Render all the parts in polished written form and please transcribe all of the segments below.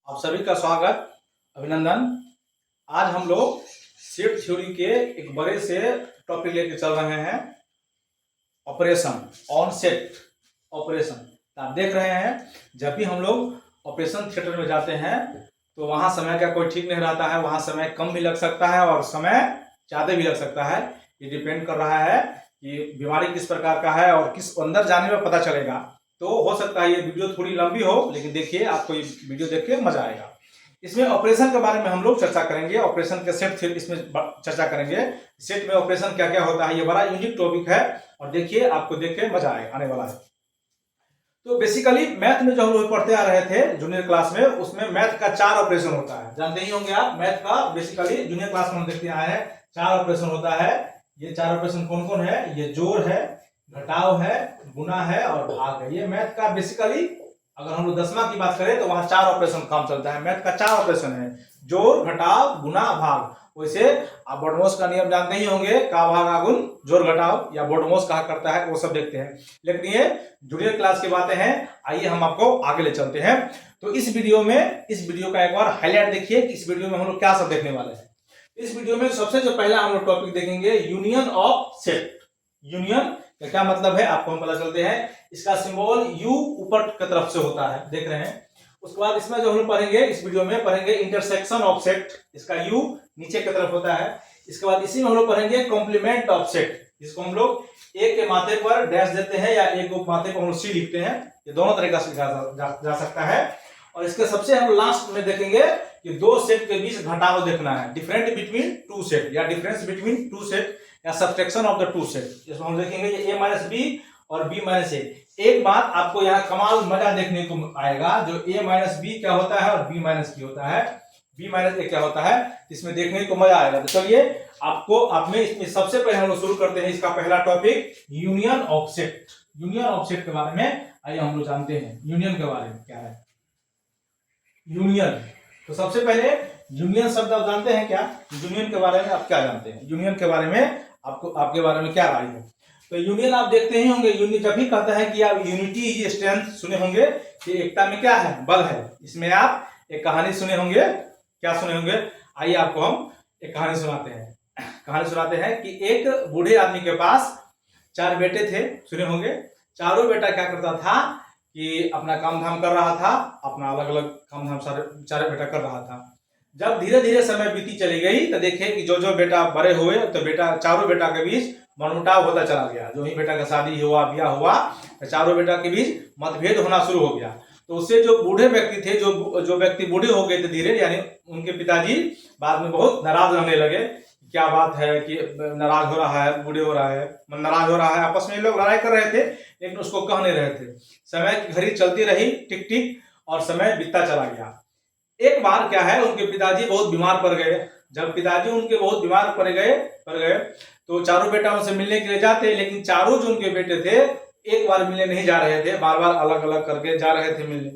आप सभी का स्वागत, अभिनंदन। आज हम लोग सेट थ्योरी के एक बड़े से टॉपिक लेके चल रहे हैं, ऑपरेशन, ऑन सेट ऑपरेशन। आप देख रहे हैं जब भी हम लोग ऑपरेशन थिएटर में जाते हैं तो वहां समय का कोई ठीक नहीं रहता है। वहां समय कम भी लग सकता है और समय ज़्यादा भी लग सकता है। ये डिपेंड कर रहा है कि बीमारी किस प्रकार का है और किस अंदर जाने में पता चलेगा। तो हो सकता है ये वीडियो थोड़ी लंबी हो, लेकिन देखिए आपको ये वीडियो देख के मजा आएगा। इसमें ऑपरेशन के बारे में हम लोग चर्चा करेंगे, ऑपरेशन के सेट इसमें चर्चा करेंगे। सेट में ऑपरेशन क्या क्या होता है, ये बड़ा यूनिक टॉपिक है और देखिए आपको देख के मजा आने वाला है। तो बेसिकली मैथ में जो हम लोग पढ़ते आ रहे थे जूनियर क्लास में, उसमें मैथ का 4 ऑपरेशन होता है। जानते ही होंगे आप, मैथ का बेसिकली जूनियर क्लास में हम देखते आए हैं 4 ऑपरेशन होता है। ये 4 ऑपरेशन कौन कौन है? ये जोड़ है, घटाव है, गुना है और भाग है। ये मैथ का बेसिकली अगर हम लोग 10वां की बात करें तो वहां 4 ऑपरेशन काम चलता है। मैथ का 4 ऑपरेशन है, जोड़, घटाव, गुना, भाग। वैसे आप बोर्डमोस का नियम जानते ही होंगे, का भाग आगुन जोड़ घटाव, या बोर्डमोस कहा करता है, वो सब देखते हैं। लेकिन ये जूनियर क्लास की बातें हैं, आइए हम आपको आगे ले चलते हैं। तो इस वीडियो का एक बार हाईलाइट देखिए कि इस वीडियो में हम लोग क्या सब देखने वाले हैं। इस वीडियो में सबसे जो पहला हम लोग टॉपिक देखेंगे, यूनियन ऑफ सेट। यूनियन का क्या मतलब है आपको हम पता चलते हैं। इसका सिंबल यू ऊपर की तरफ से होता है, देख रहे हैं। उसके बाद इसमें जो हम लोग पढ़ेंगे, इस वीडियो में पढ़ेंगे इंटरसेक्शन ऑफ सेट। इसका यू नीचे की तरफ होता है। इसके बाद इसी में हम लोग पढ़ेंगे कॉम्प्लीमेंट ऑफ सेट, जिसको हम लोग एक के माथे पर डैश देते हैं या एक को माथे पर हम लोग सी लिखते हैं। ये दोनों तरीका से लिखा जा सकता है। और इसके सबसे हम लास्ट में देखेंगे कि दो सेट के बीच घटाव देखना है, डिफरेंट बिटवीन टू सेट या डिफरेंस बिटवीन टू सेट या subtraction of the two set. इसमें हम देखेंगे ये a माइनस बी और b माइनस ए। एक बात आपको यहाँ कमाल मजा देखने को आएगा, जो a माइनस बी क्या होता है और b माइनस की होता है, b माइनस ए क्या होता है, इसमें देखने को मजा आएगा। तो चलिए इसमें सबसे पहले हम लोग शुरू करते हैं इसका पहला topic, union of set. Union of set के बारे में आइए हम लोग जानते हैं यूनियन के बारे में क्या है। यूनियन, तो सबसे पहले यूनियन शब्द आप जानते हैं क्या? यूनियन के बारे में आप क्या जानते हैं? यूनियन के बारे में आपके बारे में क्या राय है? तो यूनियन आप देखते ही होंगे, यूनियन जब भी कहता है कि आप यूनिटी इज स्ट्रेंथ, सुने होंगे कि एकता में क्या है? बल है। इसमें आप एक कहानी सुने होंगे, क्या सुने होंगे? आइए आपको हम एक कहानी सुनाते हैं। कहानी सुनाते हैं कि एक बूढ़े आदमी के पास 4 बेटे थे, सुने होंगे। चारों बेटा क्या करता था कि अपना काम धाम कर रहा था, अपना अलग अलग काम धाम चारों बेटा कर रहा था। जब धीरे धीरे समय बीती चली गई तो देखे कि जो जो बेटा बड़े हुए तो चारों बेटा के बीच मनमुटाव होता चला गया। जो ही बेटा का शादी हुआ, ब्याह हुआ, तो चारों बेटा के बीच मतभेद होना शुरू हो गया। तो उससे जो बूढ़े व्यक्ति थे, जो व्यक्ति बूढ़े हो गए थे धीरे, यानी उनके पिताजी बाद में बहुत नाराज रहने लगे। क्या बात है कि नाराज हो रहा है, बूढ़े हो रहा है, नाराज हो रहा है। आपस में लोग लड़ाई कर रहे थे लेकिन उसको कह नहीं रहे थे। समय की घड़ी चलती रही, टिक टिक, और समय बीतता चला गया। एक बार क्या है, उनके पिताजी बहुत बीमार पड़ गए। जब पिताजी उनके बहुत बीमार पड़ गए तो चारों बेटा उनसे मिलने के लिए जाते, लेकिन चारों जो उनके बेटे थे एक बार मिलने नहीं जा रहे थे, बार बार अलग अलग करके जा रहे थे मिलने।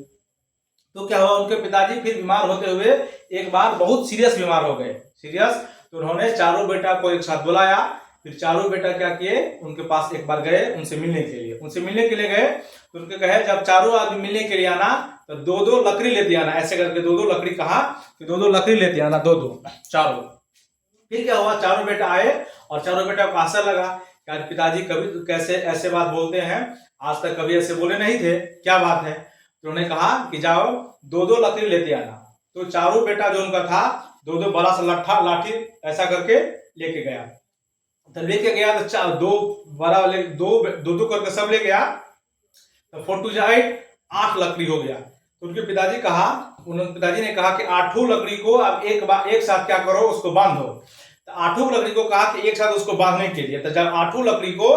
तो क्या हुआ, उनके पिताजी फिर बीमार होते हुए एक बार बहुत सीरियस बीमार हो गए, सीरियस। तो उन्होंने चारों बेटा को एक साथ बुलाया। फिर चारों बेटा क्या किए, उनके पास एक बार गए उनसे मिलने के लिए गए। तो उनके कहे जब चारों आदमी मिलने के लिए आना तो 2-2 लकड़ी लेते आना। ऐसे करके 2-2 लकड़ी कहा कि 2-2 लकड़ी लेते आना, 2-2 चारों। फिर क्या हुआ, चारों बेटा आए और चारों बेटा को आशा लगा कि पिताजी कभी कैसे ऐसे बात बोलते हैं, आज तक कभी ऐसे बोले नहीं थे, क्या बात है। तो उन्होंने कहा कि जाओ 2-2 लकड़ी लेते आना। तो चारों बेटा जो उनका था 2-2 बड़ा सा लाठी ऐसा करके लेके गया। तो लेके गया तो 2 बड़ा वाले 2-2 करके सब ले गया। तो 4 2 8 लकड़ी हो गया। तो उनके पिताजी ने कहा कि 8 लकड़ी को अब एक साथ क्या करो, उसको बांधो। तो 8 लकड़ी को कहा कि एक साथ उसको बांधने के लिए, तो जब 8 लकड़ी को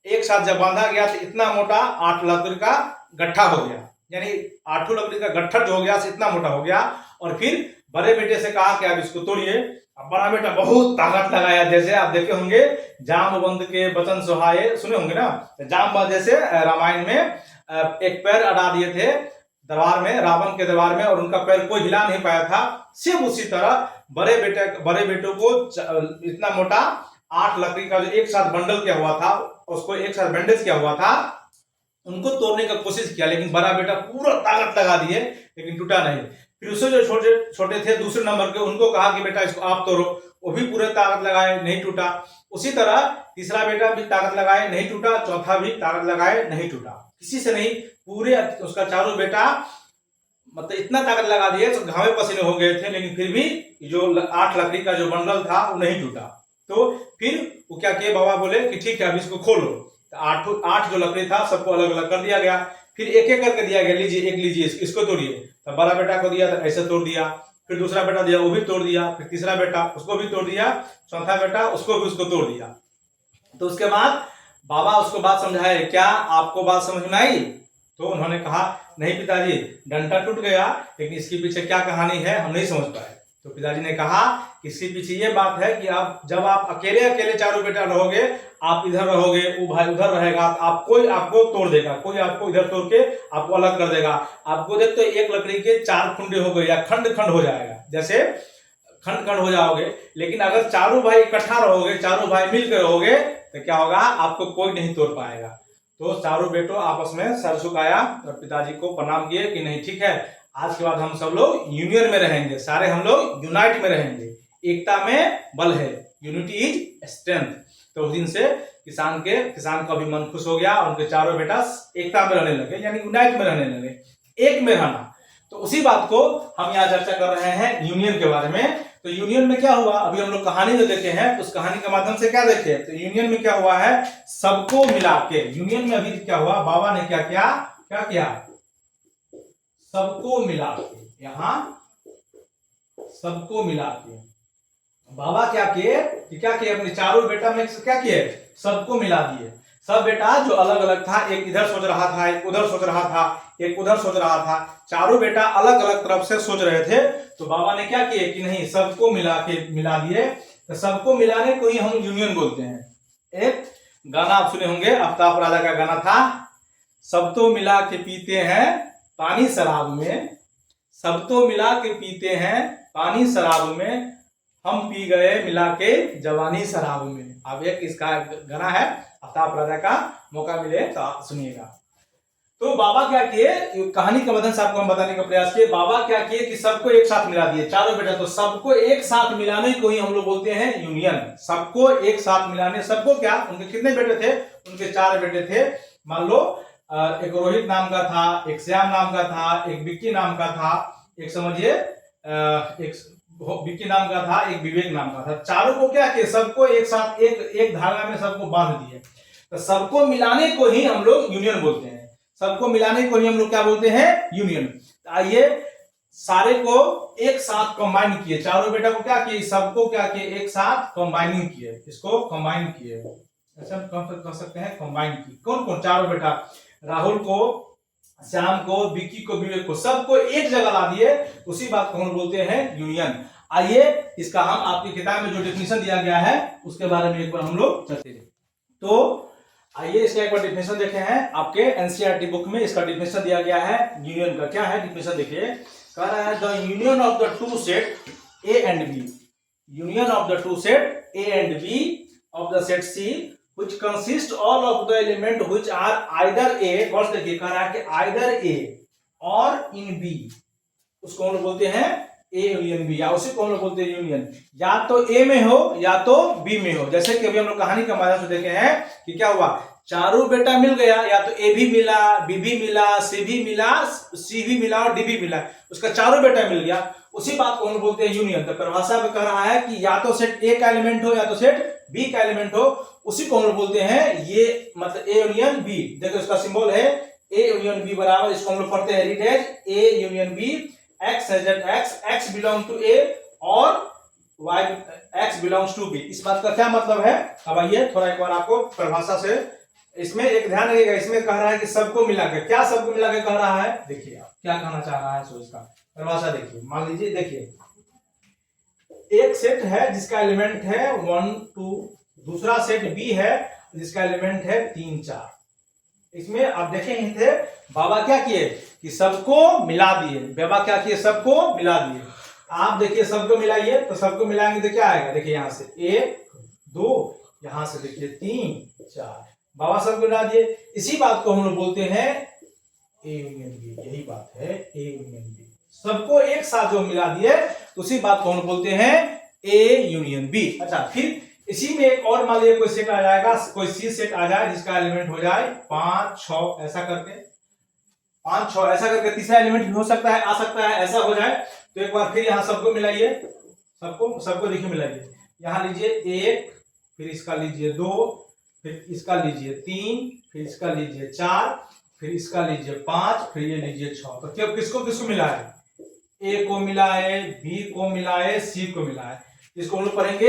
एक साथ जब बांधा गया तो इतना मोटा 8 लकड़ी का गट्ठा हो गया, यानी 8 लकड़ी का गट्ठर जो हो गया इतना मोटा हो गया। और फिर बड़े बेटे से कहा कि आप इसको तोड़िए। अब बड़ा बेटा बहुत ताकत लगाया, जैसे आप देखे होंगे जामवंत के वचन सुहाए, सुने होंगे ना। जामवंत जैसे रामायण में एक पैर अड़ा दिए थे दरबार में, रावण के दरबार में, और उनका पैर कोई हिला नहीं पाया था। सिर्फ उसी तरह बड़े बेटों को इतना मोटा 8 लकड़ी का जो एक साथ बंडल किया हुआ था, उसको एक साथ बैंडेज किया हुआ था, उनको तोड़ने का कोशिश किया, लेकिन बड़ा बेटा पूरा ताकत लगा दिए लेकिन टूटा नहीं। फिर उससे जो छोटे छोटे थे दूसरे नंबर के, उनको कहा कि बेटा इसको आप तोड़ो, वो भी पूरे ताकत लगाए, नहीं टूटा। उसी तरह तीसरा बेटा भी ताकत लगाए, नहीं टूटा, चौथा भी ताकत लगाए, नहीं टूटा, किसी से नहीं। पूरे उसका चारों बेटा मतलब इतना ताकत लगा दिए तो घावे पसीने हो गए थे, लेकिन फिर भी जो 8 लकड़ी का जो बंडल था वो नहीं टूटा। तो फिर वो क्या किए, बाबा बोले कि ठीक है अब इसको खोलो। तो 8 जो लकड़ी था सबको अलग अलग कर दिया गया, फिर एक एक करके दिया गया, लीजिए एक लीजिए, इसको तोड़िए। तो बड़ा बेटा को दिया तो ऐसे तोड़ दिया, फिर दूसरा बेटा दिया वो भी तोड़ दिया, फिर तीसरा बेटा उसको भी तोड़ दिया, चौथा बेटा उसको भी उसको तोड़ दिया। तो उसके बाद बाबा उसको बात समझाए, क्या आपको बात समझ में आई? तो उन्होंने कहा नहीं पिताजी, डंडा टूट गया, लेकिन इसके पीछे क्या कहानी है हम नहीं समझ पाए। तो पिताजी ने कहा इसके पीछे ये बात है कि आप जब आप अकेले अकेले चारों बेटा रहोगे, आप इधर रहोगे, वो भाई उधर रहेगा, आप कोई आपको तोड़ देगा, कोई आपको इधर तोड़ के आपको अलग कर देगा। आपको देख तो एक लकड़ी के 4 खुंडे हो गए या खंड खंड हो जाएगा, जैसे खंड खंड हो जाओगे। लेकिन अगर चारों भाई इकट्ठा रहोगे, चारों भाई मिलकर रहोगे, तो क्या होगा, आपको कोई नहीं तोड़ पाएगा। तो चारों बेटों आपस में सर झुकाया और पिताजी को प्रणाम किए कि नहीं ठीक है, आज के बाद हम सब लोग यूनियन में रहेंगे, सारे हम लोग यूनाइट में रहेंगे, एकता में बल है, यूनिटी इज स्ट्रेंथ। तो उस दिन से किसान का भी मन खुश हो गया, उनके चारों बेटा एकता में रहने लगे, यानी यूनाइट में रहने लगे, एक में रहना। तो उसी बात को हम यहाँ चर्चा कर रहे हैं यूनियन के बारे में। तो यूनियन में क्या हुआ, अभी हम लोग कहानी जो देखे हैं उस कहानी के माध्यम से क्या देखे, तो यूनियन में क्या हुआ है, सबको मिला के। यूनियन में अभी क्या हुआ, बाबा ने क्या किया, सबको मिला के, यहां सबको मिला के बाबा क्या किए अपने चारों बेटा में क्या किए, सबको मिला दिए। सब बेटा जो अलग अलग था, एक इधर सोच रहा था, एक उधर सोच रहा था, एक उधर सोच रहा था, चारों बेटा अलग अलग तरफ से सोच रहे थे। तो बाबा ने क्या किए कि नहीं, सबको मिला दिए। तो सबको मिलाने को ही हम यूनियन बोलते हैं। एक गाना आप सुने होंगे, आफ्ताब राजा का गाना था, सब तो मिला के पीते हैं पानी शराब में, सब तो मिला के पीते हैं पानी शराब में, हम पी गए मिला के जवानी शराब में। अब एक इसका गाना है आफ्ताब राजा का, मौका मिले तो आप सुनिएगा। तो बाबा क्या किए, कहानी के मदद से आपको हम बताने का प्रयास किए। बाबा क्या किए कि सबको एक साथ मिला दिए, चारों बेटा। तो सबको एक साथ मिलाने को ही हम लोग बोलते हैं यूनियन। सबको एक साथ मिलाने, सबको क्या, उनके कितने बेटे थे, उनके 4 बेटे थे। मान लो एक रोहित नाम का था, एक श्याम नाम का था, एक विक्की नाम का था, एक समझिए एक विक्की नाम का था, एक विवेक नाम का था। चारों को क्या किया, सबको एक साथ एक धागा में सबको बांध दिए। तो सबको मिलाने को ही हम लोग यूनियन बोलते हैं। सबको मिलाने को ही हम लोग क्या बोलते हैं, यूनियन। आइए सारे को एक साथ कंबाइन किए, चारों बेटा को क्या किए, सबको क्या किए, एक साथ कंबाइनिंग किए, इसको कंबाइन किए, ऐसे हम कह सकते हैं कंबाइन की। कौन कौन, चारों बेटा, राहुल को, श्याम को, विक्की को, विवेक को, सबको एक जगह ला दिए। उसी बात को हम बोलते हैं यूनियन। आइए इसका हम आपकी किताब में जो डेफिनेशन दिया गया है उसके बारे में एक बार हम लोग चलते हैं। तो आइए इसका एक बार डेफिनेशन देखे हैं, आपके एनसीईआरटी बुक में इसका डेफिनेशन दिया गया है यूनियन का। क्या है डेफिनेशन, देखिए, कह रहा है the union of the two set A and B, union of the two set A and B of the set C which consist all of the element which are either a, वर्ष देखिए, कह रहा है कि either a और in b, उसको हम लोग बोलते हैं ए यूनियन बी, या उसी को हम लोग बोलते हैं यूनियन। या तो ए में हो या तो बी में हो। जैसे कि अभी हम लोग कहानी के माध्यम से देखे हैं कि क्या हुआ, चारों बेटा मिल गया, या तो ए भी मिला, बी भी मिला, सी भी मिला, सी भी मिला और डी भी मिला, उसका चारों बेटा मिल गया। उसी बात को हम बोलते हैं यूनियन। तो परिभाषा में कह रहा है कि या तो सेट ए का एलिमेंट हो या तो सेट बी का एलिमेंट हो, उसी को हम लोग बोलते हैं ये, मतलब ए यूनियन बी। देखो इसका सिंबल है ए यूनियन बी बराबर, इसको हम लोग पढ़ते हैं read A union B, X X belong to A और Y X belongs to B. इस बात का क्या मतलब है, अब आइए थोड़ा एक बार आपको परिभाषा से, इसमें एक ध्यान रखिएगा, इसमें कह रहा है कि सबको मिला के, क्या सबको मिला के कह रहा है, देखिए आप क्या कहना चाह रहा है। सो इसका परिभाषा देखिए, मान लीजिए, देखिए एक सेट है जिसका एलिमेंट है 1 2, दूसरा सेट बी है जिसका एलिमेंट है 3 4। इसमें आप देखेंगे थे बाबा क्या किए कि सबको मिला दिए, बाबा क्या किए, सबको मिला दिए। आप देखिए सबको मिलाइए, तो सबको मिलाएंगे तो क्या आएगा, देखिए यहां से 1 2, यहां से देखिए 3 4, बाबा सबको मिला दिए। इसी बात को हम लोग बोलते हैं ए यूनियन बी, यही बात है ए यूनियन बी। सबको एक साथ जो मिला दिए तो उसी बात को हम बोलते हैं ए यूनियन बी। अच्छा, फिर इसी में एक और मान लीजिए कोई सेट आ जाएगा, कोई सी सेट आ जाए जिसका एलिमेंट हो जाए 5 6 ऐसा करके, 5 6 ऐसा करके, तीसरा एलिमेंट भी हो सकता है, आ सकता है, ऐसा हो जाए तो एक बार फिर यहाँ सबको मिलाइए, सबको सबको देखिए मिलाइए। यहाँ लीजिए 1, फिर इसका लीजिए 2, फिर इसका लीजिए 3, फिर इसका लीजिए 4, फिर इसका लीजिए 5, फिर ये लीजिए 6। तो क्या किसको किसको मिला है? ए को मिला है, बी को मिला है, सी को मिला है। इसको हम लोग पढ़ेंगे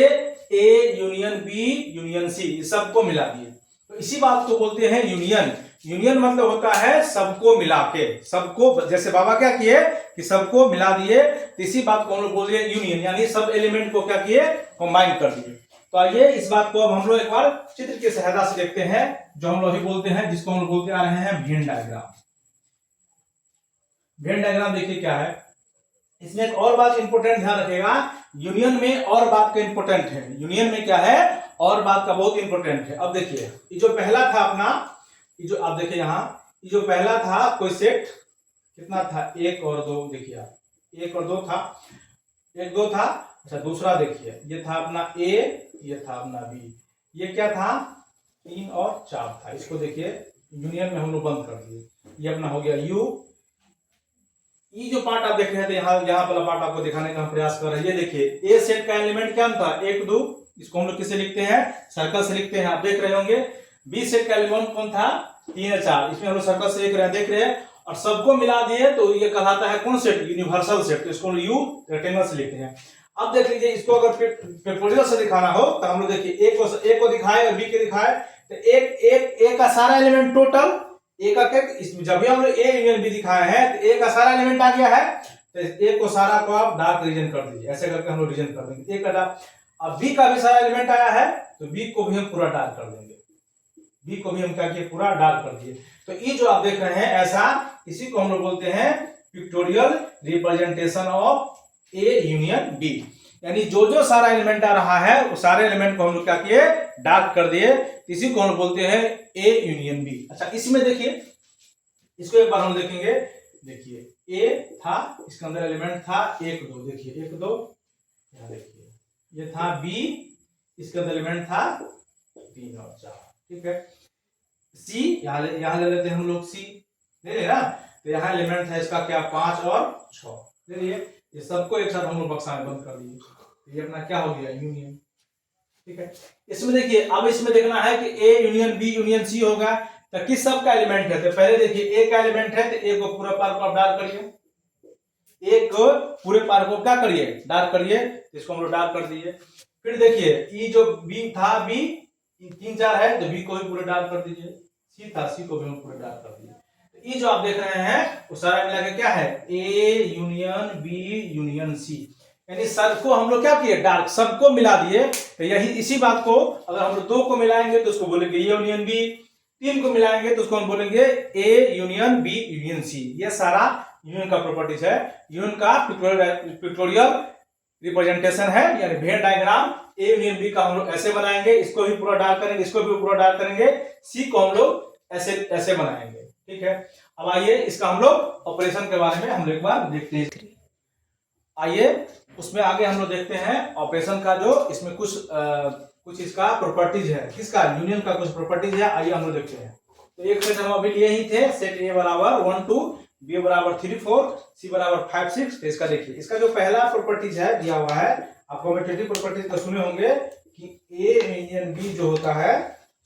A union B union C, सबको मिला दिए तो इसी बात को बोलते हैं यूनियन। यूनियन मतलब होता है सबको मिला के, सबको, जैसे बाबा क्या किए कि सबको मिला दिए, तो इसी बात को हम लोग बोल दिए यूनियन, यानी सब एलिमेंट को क्या किए, कंबाइन कर दिए। तो आइए इस बात को अब हम लोग एक बार चित्र की सहायता से देखते हैं, जो हम लोग अभी बोलते हैं, जिसको हम लोग बोलते आ रहे हैं वेन डायग्राम। वेन डायग्राम देखिए क्या है। इसमें एक और बात इंपोर्टेंट ध्यान रखिएगा, यूनियन में और बात का इंपोर्टेंट है, यूनियन में क्या है और बात का बहुत इंपोर्टेंट है। अब देखिए ये जो पहला था अपना, ये जो आप देखिए यहाँ, ये जो पहला था कोई सेट कितना था, 1 और 2, देखिए आप 1 और 2 था, 1 2 था। अच्छा, दूसरा देखिए ये था अपना ए, ये था अपना बी, ये क्या था 3 और 4 था। इसको देखिए यूनियन में हम लोग बंद कर दिए, ये अपना हो गया यू। ये जो पार्ट आप देख रहे थे, यहाँ वाला पार्ट आपको दिखाने का प्रयास कर रहे हैं। ये देखिए ए सेट का एलिमेंट क्या था, 1 2, इसको हम लोग किससे लिखते हैं, सर्कल से लिखते हैं, आप देख रहे होंगे। बी सेट का एलिमेंट कौन था, 3 और 4, इसमें हम लोग सर्कल से लिख रहे हैं, देख रहे हैं। और सबको मिला दिए तो ये कहलाता है कौन सेट, यूनिवर्सल सेट, तो इसको यू रेक्टेंगल से लिखते हैं। अब देख लीजिए, इसको अगर पिक्टोरियल से दिखाना हो तो हम लोग देखिए ए को दिखाए और बी के दिखाए, तो एक का सारा एलिमेंट टोटल ए का जब भी हम लोग ए यूनियन बी दिखाए हैं तो ए का सारा एलिमेंट आ गया है, तो ए को सारा को आप डार्क रीजन कर दीजिए, ऐसे करके हम लोग रीजन कर देंगे। ए का डार्क, अब बी का भी सारा एलिमेंट आया है तो बी को भी हम पूरा डार्क कर देंगे, बी को भी हम क्या किए, पूरा डार्क कर दिए। तो ये जो आप देख रहे हैं ऐसा, इसी को हम लोग बोलते हैं pictorial representation of A union B, यानी जो जो सारा एलिमेंट आ रहा है वो सारे एलिमेंट को हम लोग क्या किए, डार्क कर दिए, इसी को हम बोलते हैं ए यूनियन बी। अच्छा, इसमें देखिए, इसको एक बार हम देखेंगे, देखिए ए था, इसके अंदर एलिमेंट था 1 2, देखिए 1 2, यहाँ देखिए ये था बी, इसके अंदर एलिमेंट था 3 और 4, ठीक है। सी यहाँ ले लेते हैं हम लोग, सी ले ले ना, तो यहाँ एलिमेंट है इसका क्या, 5 और 6 ले लिए, ये सबको एक साथ हम लोग बक्सा में बंद कर दिए, ये अपना क्या हो गया, यूनियन, ठीक है। इसमें देखिए, अब इसमें देखना है कि A union B union C होगा तो किस सब का एलिमेंट है, तो पहले देखिए ए का एलिमेंट है तो ए को पूरा पार को आप डार्क करिए, ए को पूरे पार को क्या करिए, डार्क करिए, इसको हम लोग डार्क कर दिए। फिर देखिए ये जो बी था, बी 3 4 है तो बी को भी पूरे डार्क कर दीजिए, सी था, सी को भी हम पूरे डार्क कर दिए। तो ये जो आप देख रहे हैं वो सारा मिला के क्या है, A union B union C, यानी सबको हम लोग क्या किए, डार्क, सबको मिला दिए। तो यही इसी बात को अगर हम लोग 2 को मिलाएंगे तो उसको बोलेंगे ए यूनियन बी, 3 को मिलाएंगे तो उसको हम बोलेंगे A union B union C. ये सारा यूनियन का प्रॉपर्टीज है, यूनियन का पिक्टोरियल रिप्रेजेंटेशन है, यानी Venn diagram. A union B का हम लोग ऐसे बनाएंगे, इसको भी पूरा डार्क करेंगे, इसको भी पूरा डार्क करेंगे, सी को हम लोग ऐसे ऐसे बनाएंगे, ठीक है। अब आइए इसका हम लोग ऑपरेशन के बारे में हम लोग एक बार देखते हैं। आइए उसमें आगे हम लोग देखते हैं ऑपरेशन का, जो इसमें कुछ इसका प्रॉपर्टीज है, किसका, यूनियन का कुछ प्रॉपर्टीज है। आइए हम लोग देखते हैं। तो एक सेट हम अभी लिए ही थे, सेट ए बराबर 1 2, बी बराबर 3 4, सी बराबर 5 6। तो इसका देखिए, इसका जो पहला प्रॉपर्टीज है दिया हुआ है, आप कॉमेटेटिव प्रॉपर्टीज तो सुने होंगे कि ए यूनियन बी जो होता है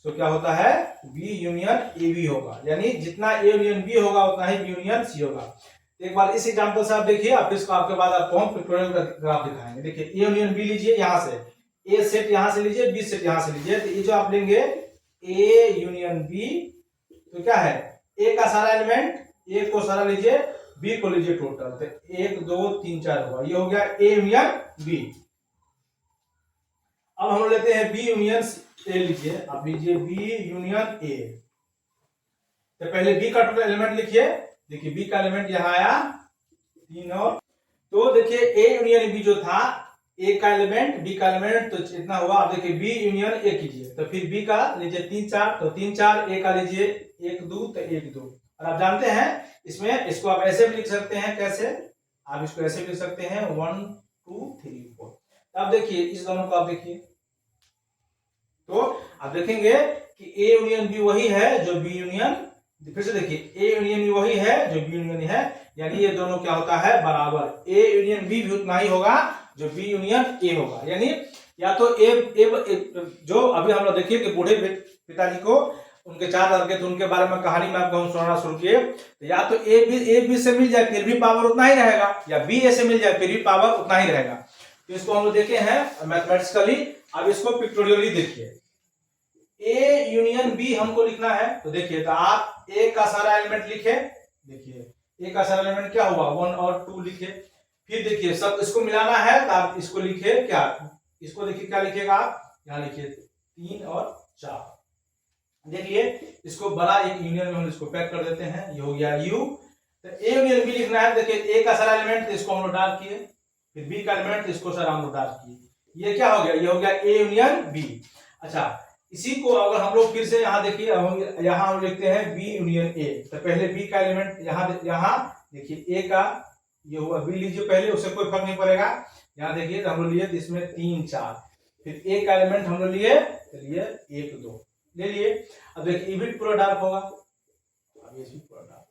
तो क्या होता है, बी यूनियन ए बी होगा, यानी जितना ए यूनियन बी होगा उतना ही बी यूनियन सी होगा। एक बार इस एग्जांपल से आप देखिए, आप इसको आपके बाद आपको हम पिक्टोरियल का ग्राफ दिखाएंगे। देखिए ए यूनियन बी लीजिए, यहाँ से ए सेट यहाँ से लीजिए, बी सेट यहाँ से लीजिए, तो ये जो आप लेंगे ए यूनियन बी, तो क्या है, ए का सारा एलिमेंट, ए को सारा लीजिए, बी को लीजिए टोटल, तो 1 2 3 4 होगा, ये हो गया ए यूनियन बी। अब हम लेते हैं बी यूनियन ए, लीजिए आप लीजिए बी यूनियन ए, तो पहले बी का टोटल एलिमेंट लिखिए, देखिए बी का एलिमेंट यहाँ आया 3 और, तो देखिए ए यूनियन बी जो था, ए का एलिमेंट बी का एलिमेंट, तो इतना हुआ। आप देखिए बी यूनियन ए कीजिए, तो फिर बी का लीजिए 3 4, तो 3 4, ए का लीजिए 1 2, तो 1 2। और आप जानते हैं इसमें इसको आप ऐसे भी लिख सकते हैं, कैसे, आप इसको ऐसे लिख सकते हैं 1 2 3 4। अब देखिए इस दोनों को आप देखिए, तो आप देखेंगे कि ए यूनियन बी वही है जो बी यूनियन, फिर से देखिए ए यूनियन बी वही है जो बी यूनियन है, यानी ये दोनों क्या होता है बराबर, ए यूनियन बी भी उतना ही होगा जो बी यूनियन ए होगा। यानी या तो जो अभी हम लोग देखिए कि बूढ़े पिताजी को उनके 4 लड़के थे, उनके बारे में कहानी में आपको सुनाना शुरू किए, तो या तो ए बी से मिल जाए फिर भी पावर उतना ही रहेगा, या बी ए से मिल जाए फिर भी पावर उतना ही रहेगा। तो इसको हम लोग देखे हैं मैथमेटिकली। अब इसको पिक्टोरियली देखिए, ए यूनियन बी हमको लिखना है, तो देखिए तो आप ए का सारा एलिमेंट लिखे, देखिए ए का सारा एलिमेंट क्या हुआ 1 और 2 लिखे, फिर देखिए सब इसको मिलाना है तो आप इसको लिखे क्या, इसको देखिए क्या लिखेगा आप, यहाँ लिखिए 3 और 4। देखिए इसको बड़ा एक यूनियन में हम इसको पैक कर देते हैं, ये हो गया यू। तो ए यूनियन बी लिखना है, देखिए ए का सारा एलिमेंट तो इसको हम लोग डाल किए, फिर बी का एलिमेंट तो इसको सारा हम लोग डाल किए, ये क्या हो गया, ये हो गया ए यूनियन बी। अच्छा इसी को अगर हम लोग फिर से यहाँ देखिए, यहाँ हम लिखते हैं बी यूनियन ए, तो पहले बी का एलिमेंट यहाँ देखिए ए का ये हुआ, बी लीजिए पहले, उससे कोई फर्क नहीं पड़ेगा। यहाँ देखिए तो हम लोग लिए इसमें 3 4, फिर ए का एलिमेंट हम लोग लिए, चलिए 1 2 ले लिए। अब देखिए ये भी पूरा डार्क होगा, अब ये भी पूरा डार्क,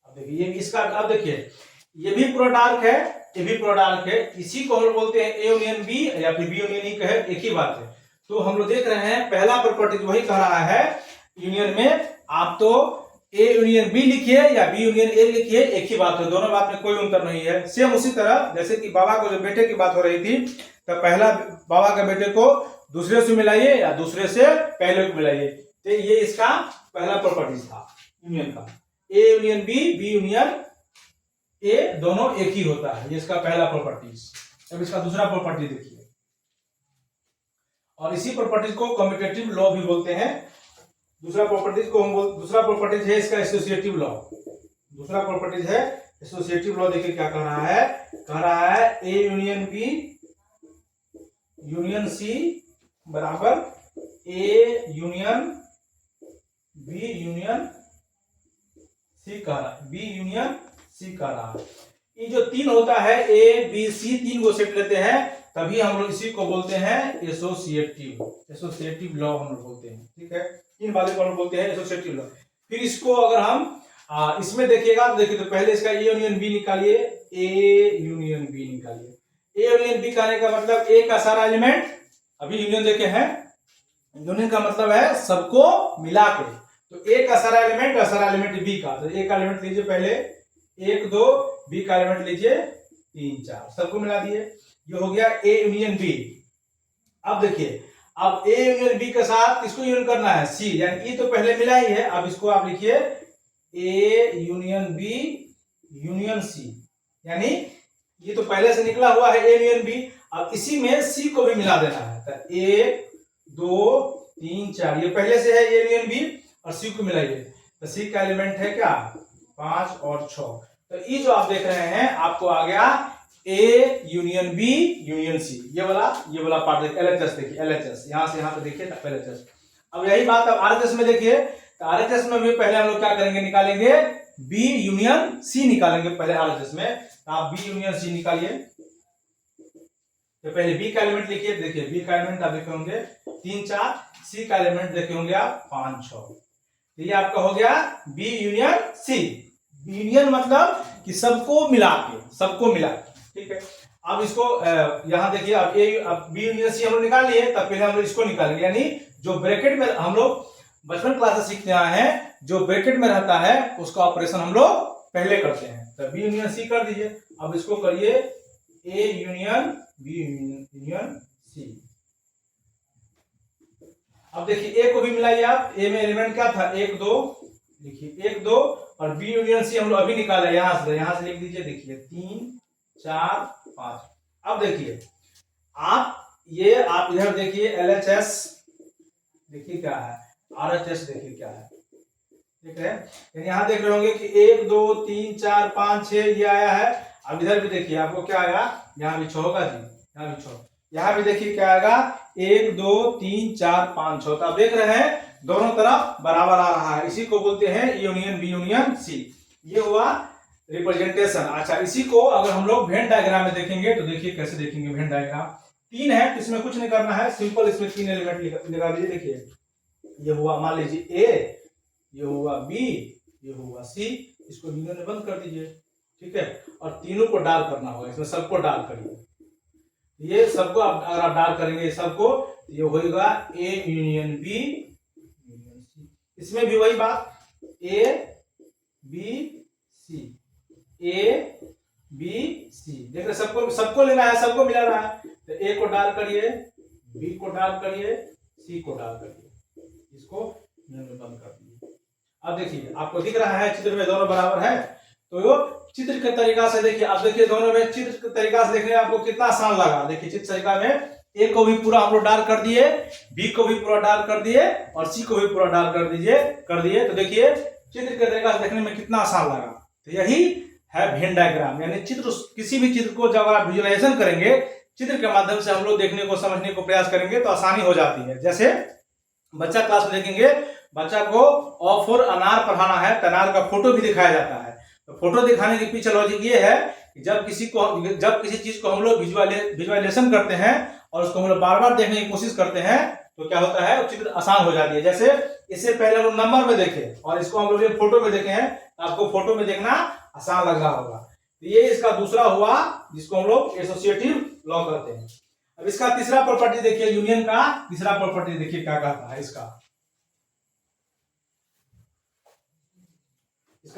अब देखिए ये इसका, अब देखिए ये भी पूरा डार्क है, ये भी पूरा डार्क है, इसी को हम लोग बोलते हैं ए यूनियन बी या फिर बी यूनियन ई कहे, एक ही बात है। तो हम लोग देख रहे हैं पहला प्रॉपर्टी वही कह रहा है यूनियन में, आप तो ए यूनियन बी लिखिए या बी यूनियन ए लिखिए, एक ही बात है, दोनों बात में कोई अंतर नहीं है। सेम उसी तरह जैसे कि बाबा को जो बेटे की बात हो रही थी, तो पहला बाबा के बेटे को दूसरे से मिलाइए या दूसरे से पहले को मिलाइए, तो ये इसका पहला प्रॉपर्टी था यूनियन का, A union B B union A दोनों एक ही होता है, ये इसका पहला प्रॉपर्टीज। अब इसका दूसरा प्रॉपर्टी देखिए, और इसी प्रॉपर्टीज को कम्यूटेटिव लॉ भी बोलते हैं। दूसरा प्रॉपर्टीज है इसका एसोसिएटिव लॉ, दूसरा प्रॉपर्टीज है एसोसिएटिव लॉ। देखिए क्या कह रहा है A union B union C बराबर A union B union C कह रहा है, बी यूनियन सी कह रहा है। ये जो 3 होता है ए बी सी, 3 को सेट लेते हैं, तभी हम लोग इसी को बोलते हैं एसोसिएटिव लॉ हम लोग बोलते हैं, ठीक है। 3 वाले को हम लोग बोलते हैं एसोसिएटिव लॉ। फिर इसको अगर हम इसमें देखिएगा तो देखिए, तो पहले इसका ए यूनियन बी निकालिए, ए यूनियन बी निकालिए। ए यूनियन बी कहने का मतलब ए का सारा एलिमेंट, अभी यूनियन देखे हैं, यूनियन का मतलब है सबको मिला के, तो ए का सारा एलिमेंट बी का, तो ए का एलिमेंट लीजिए पहले 1 2, बी का एलिमेंट लीजिए 3 4, सबको मिला दिए, ये हो गया ए यूनियन बी। अब देखिए, अब ए यूनियन बी के साथ किसको यूनियन करना है, सी, यानी ई तो पहले मिला ही है, अब इसको आप लिखिए A union B union C, यानी ये तो पहले से निकला हुआ है ए यूनियन बी, अब इसी में सी को भी मिला देना है, तो 1 2 3 4, ये पहले से है ए यूनियन बी, और सी को मिलाइए, तो सी का एलिमेंट है क्या 5 और 6, तो ये जो आप देख रहे हैं आपको आ गया A union B union C, ये वाला पार्ट देखिए, एलएचएस देखिए, एलएचएस यहां से यहां पे देखिए तब एलएचएस। अब यही बात अब आरएचएस में देखिए, तो आरएचएस में भी पहले हम लोग क्या करेंगे, निकालेंगे बी यूनियन सी निकालेंगे पहले आरएचएस में, तो आप बी यूनियन सी निकालिए, तो पहले बी का एलिमेंट लिखिए, देखिए बी का एलिमेंट आप देखे होंगे 3 4, सी का एलिमेंट देखे होंगे आप 5 6, ये आपका हो गया बी यूनियन सी। यूनियन मतलब कि सबको मिला के, ठीक है। अब इसको यहां देखिए, अब बी यूनियन सी हम लोग निकाल लिए, तब पहले हम लोग इसको निकालेंगे, यानी जो ब्रैकेट में हम लोग बचपन क्लास से सीखते आए हैं, जो ब्रैकेट में रहता है उसका ऑपरेशन हम लोग पहले करते हैं, तो बी यूनियन सी कर दीजिए। अब इसको करिए A union B union C. अब देखिए ए को भी मिलाइए आप, ए में एलिमेंट क्या था 1 2, देखिए 1 2, और बी यूनियन सी हम लोग अभी निकाला, यहां से लिख दीजिए, देखिए 3 4 5। अब देखिए आप इधर देखिए एलएचएस देखिए क्या है, आरएचएस देखिए क्या है, ठीक है। यानी यहां देख रहे होंगे कि 1 2 3 4 5 6 ये आया है। अब इधर भी देखिए आपको क्या आएगा, यहाँ भी 6 होगा जी, यहाँ भी 6, यहाँ भी देखिए क्या आएगा 1 2 3 4 5 6, तो आप देख रहे हैं दोनों तरफ बराबर आ रहा है, इसी को बोलते हैं यूनियन बी यूनियन सी। ये हुआ रिप्रेजेंटेशन। अच्छा, इसी को अगर हम लोग वेन डायग्राम में देखेंगे तो देखिए कैसे देखेंगे। वेन डायग्राम 3 है तो इसमें कुछ नहीं करना है, सिंपल इसमें 3 एलिमेंट लगा दीजिए। देखिए ये हुआ मान लीजिए ए, ये हुआ बी, ये हुआ सी, इसको यूनियन में बंद कर दीजिए, ठीक है। और तीनों को डाल करना होगा, इसमें सबको डाल करिए। ये सबको अगर आप डाल करेंगे सबको, ये होगा A union B union C. इसमें भी वही बात, A B C, A B C. देख रहे सबको लेना है, सबको मिलाना है। तो ए को डाल करिए, बी को डाल करिए, सी को डाल करिए, इसको बंद कर दीजिए। अब देखिए आपको दिख रहा है चित्र में दोनों बराबर है। तो चित्र के तरीका से देखिए, अब देखिए दोनों में चित्र के तरीका से देखने में आपको कितना आसान लगा। देखिए चित्र तरीका में ए को भी पूरा हम लोग डाल कर दिए, बी को भी पूरा डाल कर दिए और सी को भी पूरा डाल कर दिए। तो देखिए चित्र के तरीका से देखने में कितना आसान लगा। तो यही है वेन डायग्राम, यानी चित्र, किसी भी चित्र को जब आप विजुअलाइजेशन करेंगे, चित्र के माध्यम से हम लोग देखने को समझने को प्रयास करेंगे तो आसानी हो जाती है। जैसे बच्चा क्लास में देखेंगे, बच्चा को अ फॉर अनार पढ़ाना है तो अनार का फोटो भी दिखाया जाता है। तो फोटो दिखाने के पीछे लॉजिक ये है कि जब किसी चीज को हम लोग विजुअलाइजेशन करते हैं और उसको हम लोग बार बार देखने की कोशिश करते हैं तो क्या होता है, चित्र आसान हो जाती है। जैसे इससे पहले हम लोग नंबर में देखे और इसको हम लोग फोटो में देखे हैं, तो आपको फोटो में देखना आसान लग रहा होगा। तो ये इसका दूसरा हुआ जिसको हम लोग एसोसिएटिव लॉ कहते हैं। अब इसका तीसरा प्रॉपर्टी देखिए, यूनियन का तीसरा प्रॉपर्टी देखिए क्या कहता है। इसका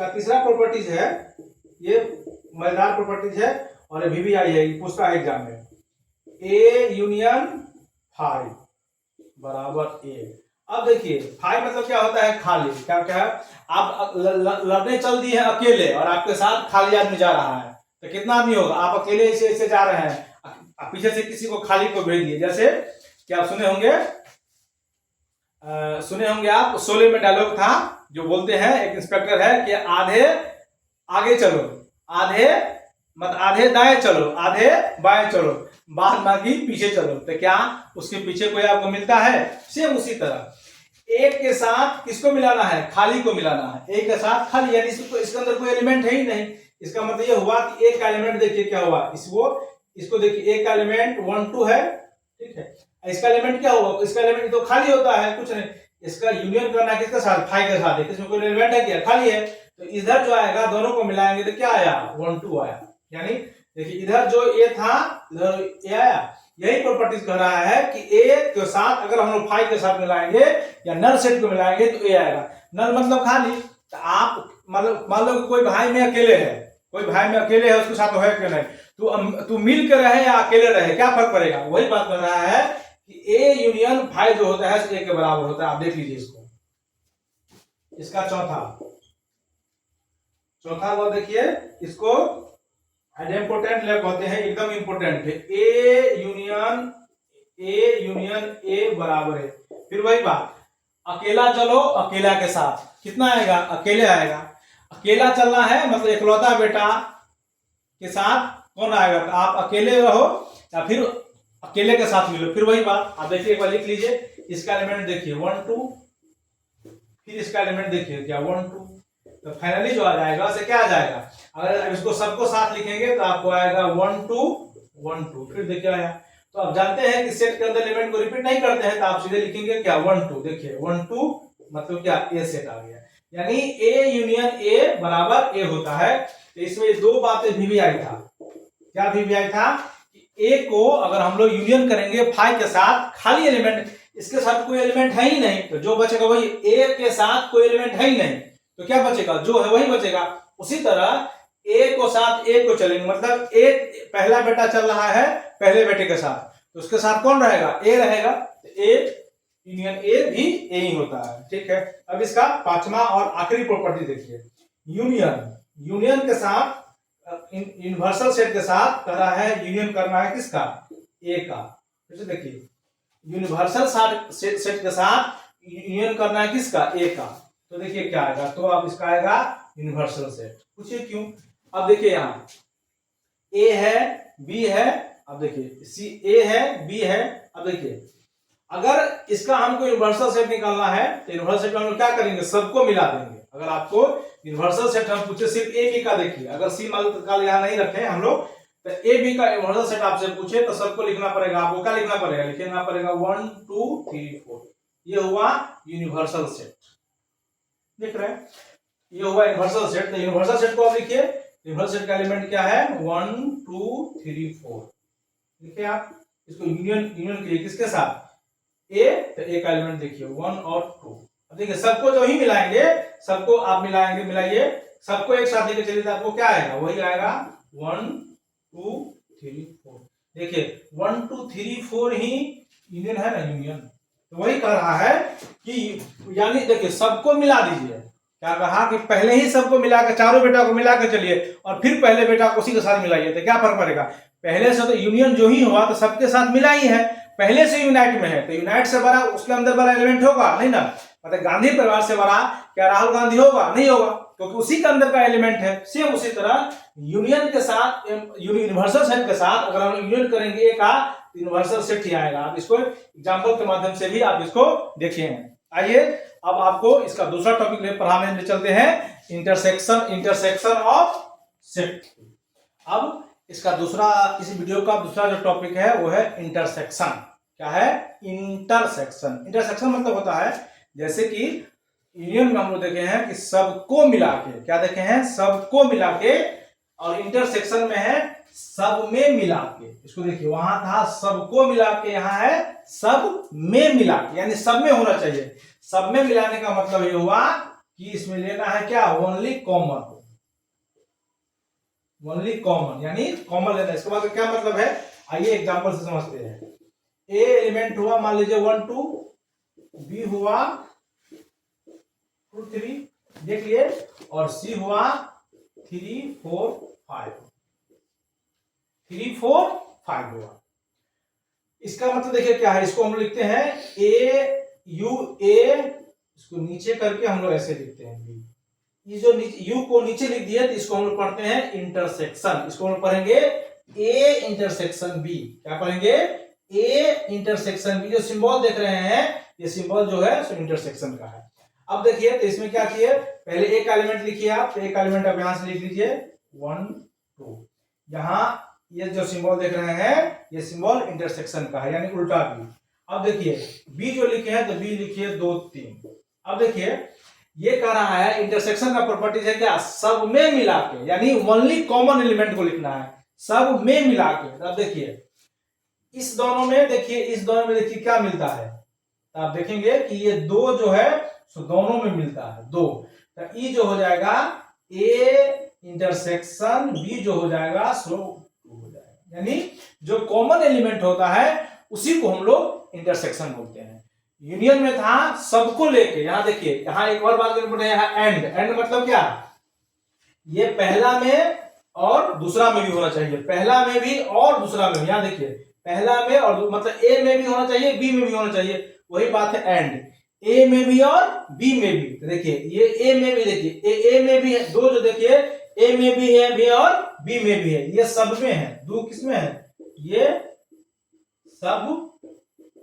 तीसरा प्रॉपर्टीज है, ये मजेदार प्रॉपर्टीज है और ये VVI है, पूछता है एग्जाम में। ए यूनियन फाइव बराबर ए। अब देखिए फाइव मतलब क्या होता है, खाली। क्या क्या है, आप लड़ने चल दिए हैं अकेले और आपके साथ खाली आदमी जा रहा है, तो कितना आदमी होगा? आप अकेले ऐसे जा रहे हैं, पीछे से किसी को खाली को भेज दिए। जैसे क्या आप सुने होंगे आप, शोले में डायलॉग था जो बोलते हैं, एक इंस्पेक्टर है कि आधे आगे चलो, आधे दाएं चलो, आधे बाएं चलो, बाद बाकी पीछे चलो। तो क्या उसके पीछे कोई आपको मिलता है? सेम उसी तरह एक के साथ किसको मिलाना है? खाली को मिलाना है। एक के साथ खाली, यानी इसके अंदर कोई एलिमेंट है ही नहीं। इसका मतलब ये हुआ कि एक का एलिमेंट देखिए क्या हुआ, इसको देखिए, एक का एलिमेंट 1 2 है, ठीक है। इसका एलिमेंट क्या होगा? इसका एलिमेंट तो खाली होता है, कुछ नहीं। इसका यूनियन करना है किसके साथ? 5 के साथ। इसमें कोई एलिमेंट है क्या? खाली है। तो इधर जो आएगा, दोनों को मिलाएंगे तो क्या आया? 1 2 आया। यानी देखिए इधर जो ए था, इधर ए आया। यही प्रॉपर्टीज कह रहा है कि ए के साथ अगर हम लोग 5 के साथ मिलाएंगे या नल सेट को मिलाएंगे तो ए आएगा। नल मतलब खाली। तो आप मतलब मान लो कोई भाई में अकेले है, उसके साथ है क्यों नहीं, तू मिल के रहे या अकेले रहे, क्या फर्क पड़ेगा? वही बात कर रहा है कि ए यूनियन 5 जो होता है ए के बराबर होता है। आप देख लीजिए इसको। इसका चौथा लॉ देखिए, इसको आइडेम्पोटेंट लॉ कहते हैं, एकदम इंपोर्टेंट है। ए यूनियन ए बराबर है। फिर वही बात, अकेला चलो अकेला के साथ, कितना आएगा? अकेले आएगा। अकेला चलना है मतलब इकलौता बेटा के साथ कौन आएगा? तो आप अकेले रहो या फिर अकेले के साथ मिलो। फिर वही बात, आप देखिए एक बार लिख लीजिए। इसका एलिमेंट देखिए 1 2, फिर इसका एलिमेंट देखिए क्या 1 2। तो फाइनली जो आ जाएगा से क्या आ जाएगा? अगर इसको सबको साथ लिखेंगे तो आपको आएगा 1 2 1 2। फिर देखिए आया। तो आप जानते हैं कि सेट के अंदर एलिमेंट को रिपीट नहीं करते हैं, तो आप सीधे लिखेंगे क्या 1 2। देखिए 1 2 मतलब क्या? ए सेट आ गया। यानी ए यूनियन ए बराबर ए होता है। तो इसमें दो बातें VVI था। क्या VVI था? कि ए को अगर हम लोग यूनियन करेंगे 5 के साथ, खाली एलिमेंट, इसके साथ कोई एलिमेंट है ही नहीं, तो जो बचेगा वही। ए के साथ कोई एलिमेंट है ही नहीं तो क्या बचेगा? जो है वही बचेगा। उसी तरह ए को साथ ए को चलेंगे, मतलब ए पहला बेटा चल रहा है पहले बेटे के साथ, तो उसके साथ कौन रहेगा? ए रहेगा। ए यूनियन ए भी ए ही होता है, ठीक है। अब इसका पांचवा और आखिरी प्रॉपर्टी देखिए, यूनियन के साथ, यूनिवर्सल सेट के साथ कह रहा है यूनियन करना है किसका? ए का। देखिए यूनिवर्सल सेट के साथ यूनियन करना है किसका? ए का। तो देखिए क्या आएगा? तो अब इसका आएगा यूनिवर्सल सेट। पूछिए क्यों? अब देखिए यहाँ ए है बी है, अब देखिए सी, ए है बी है। अब देखिए अगर इसका हमको यूनिवर्सल सेट निकालना है तो यूनिवर्सल सेट में हम लोग क्या करेंगे? सबको मिला देंगे। अगर आपको यूनिवर्सल सेट हम पूछे सिर्फ ए बी का, देखिए अगर सी का यहाँ नहीं रखे हम लोग, तो ए बी का यूनिवर्सल सेट आपसे पूछे तो सबको लिखना पड़ेगा, आपको क्या लिखना पड़ेगा, लिखना पड़ेगा 1 2 3 4। ये हुआ यूनिवर्सल सेट, देख रहे हैं, ये हुआ यूनिवर्सल सेट। तो यूनिवर्सल सेट को आप लिखिए, यूनिवर्सल सेट का एलिमेंट क्या है, 1 2 3 4। देखिए आप इसको यूनियन कीजिए किसके साथ, ए, तो ए का एलिमेंट देखिए 1 और 2। अब देखिए सबको जो ही मिलाएंगे, सबको आप मिलाएंगे, मिलाइए, सबको एक साथ लेके चलिए तो आपको क्या आएगा, वही आएगा 1 2 3 4। देखिए 1 2 3 4 ही यूनियन है ना, यूनियन। तो वही कह रहा है कि यानी देखिए सबको मिला दीजिए, क्या कहा कि पहले ही सबको मिलाकर, चारों बेटा को मिलाकर चलिए और फिर पहले बेटा को उसी के साथ मिलाइए, तो क्या फर्क पड़ेगा, पहले से तो यूनियन जो ही हुआ तो सबके साथ मिला ही है, पहले से यूनाइट में है, तो यूनाइट से बड़ा उसके अंदर बड़ा एलिमेंट होगा नहीं ना, मतलब गांधी परिवार से बड़ा क्या राहुल गांधी होगा, नहीं होगा, क्योंकि उसी के अंदर का एलिमेंट है। सेम उसी तरह यूनियन के साथ, यूनिवर्सल सेट के साथ अगर हम यूनियन करेंगे ए का, यूनिवर्सल सेट ही आएगा। आप इसको एग्जांपल के माध्यम से भी आप इसको देखिए। आइए अब आपको इसका दूसरा टॉपिक पढ़ाने चलते हैं, इंटरसेक्शन ऑफ सेट। अब इसका दूसरा, इस वीडियो का दूसरा जो टॉपिक है वो है इंटरसेक्शन। क्या है, इंटरसेक्शन। इंटरसेक्शन मतलब होता है जैसे कि यूनियन में हम लोग देखे हैं कि सबको मिला के, क्या देखे हैं, सबको मिला के, और इंटरसेक्शन में है सब में मिला के। इसको देखिए, वहां था सबको मिला के, यहाँ है सब में मिला के, यानी सब में होना चाहिए। सब में मिलाने का मतलब ये हुआ कि इसमें लेना है क्या, ओनली कॉमन, ओनली कॉमन, यानी कॉमन लेना। इसके बाद क्या मतलब है, आइए एग्जांपल से समझते हैं। ए एलिमेंट हुआ मान लीजिए 1 2, बी हुआ 2 3, देखिए, और सी हुआ 3 4 5, 3 4 5 हुआ। इसका मतलब देखिए क्या है, इसको हम लिखते हैं ए यू ए, इसको नीचे करके हम लोग ऐसे लिखते हैं बी। ये जो यू को नीचे लिख दिया तो इसको हम लोग पढ़ते हैं इंटरसेक्शन। इसको हम लोग पढ़ेंगे ए इंटरसेक्शन बी। क्या पढ़ेंगे, ए इंटरसेक्शन बी। जो सिंबल देख रहे हैं, ये सिंबल जो है सो इंटरसेक्शन का है। अब देखिए तो इसमें क्या किए, पहले एक एलिमेंट लिखिए आप, तो एक एलिमेंट आप यहां से लिख लीजिए 1 2। यहां ये जो सिंबल देख रहे हैं, ये सिंबल इंटरसेक्शन का है, यानी उल्टा बी। अब देखिए बी जो लिखे हैं तो बी लिखिए 2 3। अब देखिए ये कह रहा है इंटरसेक्शन का प्रॉपर्टीज है क्या, सब में मिला के, यानी ओनली कॉमन एलिमेंट को लिखना है, सब में मिला के। अब देखिए इस दोनों में, देखिए इस दोनों में देखिए क्या मिलता है, तो आप देखेंगे कि ये 2 जो है सो दोनों में मिलता है 2, तो ई जो हो जाएगा ए इंटरसेक्शन बी जो हो जाएगा सो 2 हो जाएगा। यानी जो कॉमन एलिमेंट होता है उसी को हम लोग इंटरसेक्शन बोलते हैं। यूनियन में था सबको लेके, यहां देखिए, यहां एक और बात करनी पड़ेगी, एंड। एंड मतलब क्या, ये पहला में और दूसरा में भी होना चाहिए, पहला में भी और दूसरा में भी। यहां देखिए पहला में और मतलब ए में भी होना चाहिए, बी में भी होना चाहिए, वही बात है एंड। ए में भी और बी में भी। तो देखिए ये ए में भी, देखिए ए में भी है, 2 जो देखिए ए में भी है भी और बी में भी है, ये सब में है। 2 किस में है, ये सब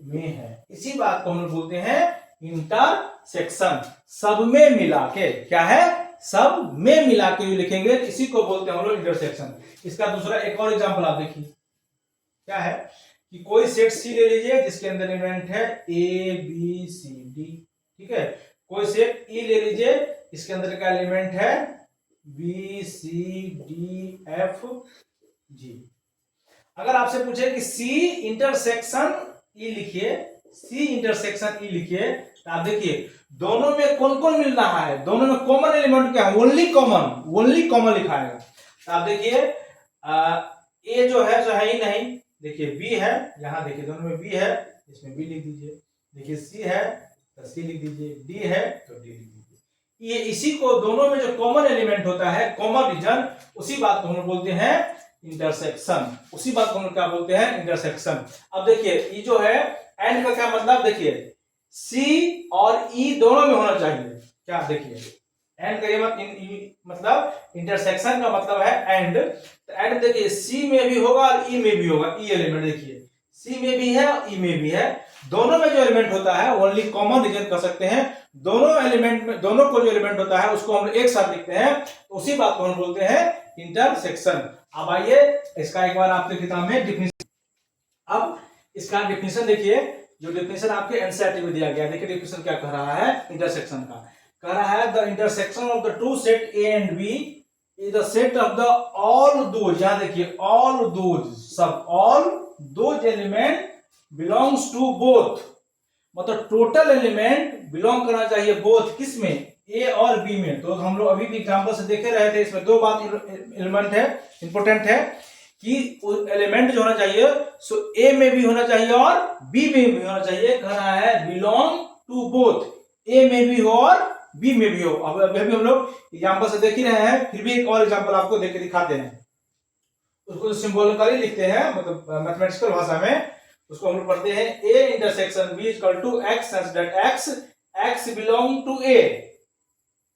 में है। इसी बात को हम लोग बोलते हैं इंटरसेक्शन, सब में मिला के। क्या है, सब में मिला के जो लिखेंगे इसी को बोलते हैं हम लोग इंटरसेक्शन। इसका दूसरा एक और एग्जांपल आप देखिए, क्या है कि कोई सेट सी ले लीजिए जिसके अंदर एलिमेंट है ए बी सी डी, ठीक है। कोई सेट ई ले लीजिए, इसके अंदर का एलिमेंट है B C D F G. अगर आपसे पूछे कि सी इंटरसेक्शन ई लिखिए, सी इंटरसेक्शन ई लिखिए, तो आप देखिए दोनों में कौन कौन मिल रहा है, दोनों में कॉमन एलिमेंट क्या है, ओनली कॉमन लिखा है। तो आप देखिए ए जो है सो है ही नहीं, देखिए बी है, यहां देखिए दोनों में बी है, इसमें बी लिख दीजिए। देखिए सी है तो सी लिख दीजिए, डी है तो डी लिख दीजिए। ये इसी को दोनों में जो कॉमन एलिमेंट होता है, कॉमन रीजन, उसी बात को हम बोलते हैं इंटरसेक्शन। उसी बात को हम क्या बोलते हैं, इंटरसेक्शन। अब देखिए ये जो है एंड का क्या मतलब, देखिए सी और ई दोनों में होना चाहिए। क्या देखिए एंड का ये मतलब इंटरसेक्शन का मतलब है एंड। तो एंड देखिए सी में भी होगा और ई में भी होगा, ई एलिमेंट देखिए सी में भी है और ई में भी है। दोनों में जो एलिमेंट होता है ओनली कॉमन रीजन कर सकते हैं। दोनों एलिमेंट में, दोनों को जो एलिमेंट होता है उसको हम एक साथ लिखते हैं, तो उसी बात को हम बोलते हैं इंटरसेक्शन। अब आइए इसका एक बार आपके किताब में डिफिनेशन, अब इसका डिफिनेशन देखिए, जो डिफिनेशन आपके एनसीईआरटी में दिया गया, देखिए डिफिनेशन क्या कह रहा है इंटरसेक्शन का। कह रहा है the intersection of the two set A and B is the set of the all those, यहां देखिए ऑल दोज, सब all those element belongs to both, मतलब टोटल एलिमेंट बिलोंग करना चाहिए बोथ, किसमें, ए और बी में। तो हम लोग अभी भी एग्जांपल से देखे रहे थे, इसमें दो बात एलिमेंट है, इंपॉर्टेंट है कि एलिमेंट जो होना चाहिए सो ए में भी होना चाहिए और बी में भी होना चाहिए। कह रहा है बिलोंग टू बोथ, ए में भी हो और बी में भी हो। अब अभी हम लोग एग्जांपल से देख ही रहे हैं, फिर भी एक और एग्जांपल आपको देख के दिखाते हैं। उसको सिंबॉलिकली लिखते हैं, मतलब मैथमेटिकल भाषा में उसको हम लोग पढ़ते हैं A intersection B equal to X such that X belong to A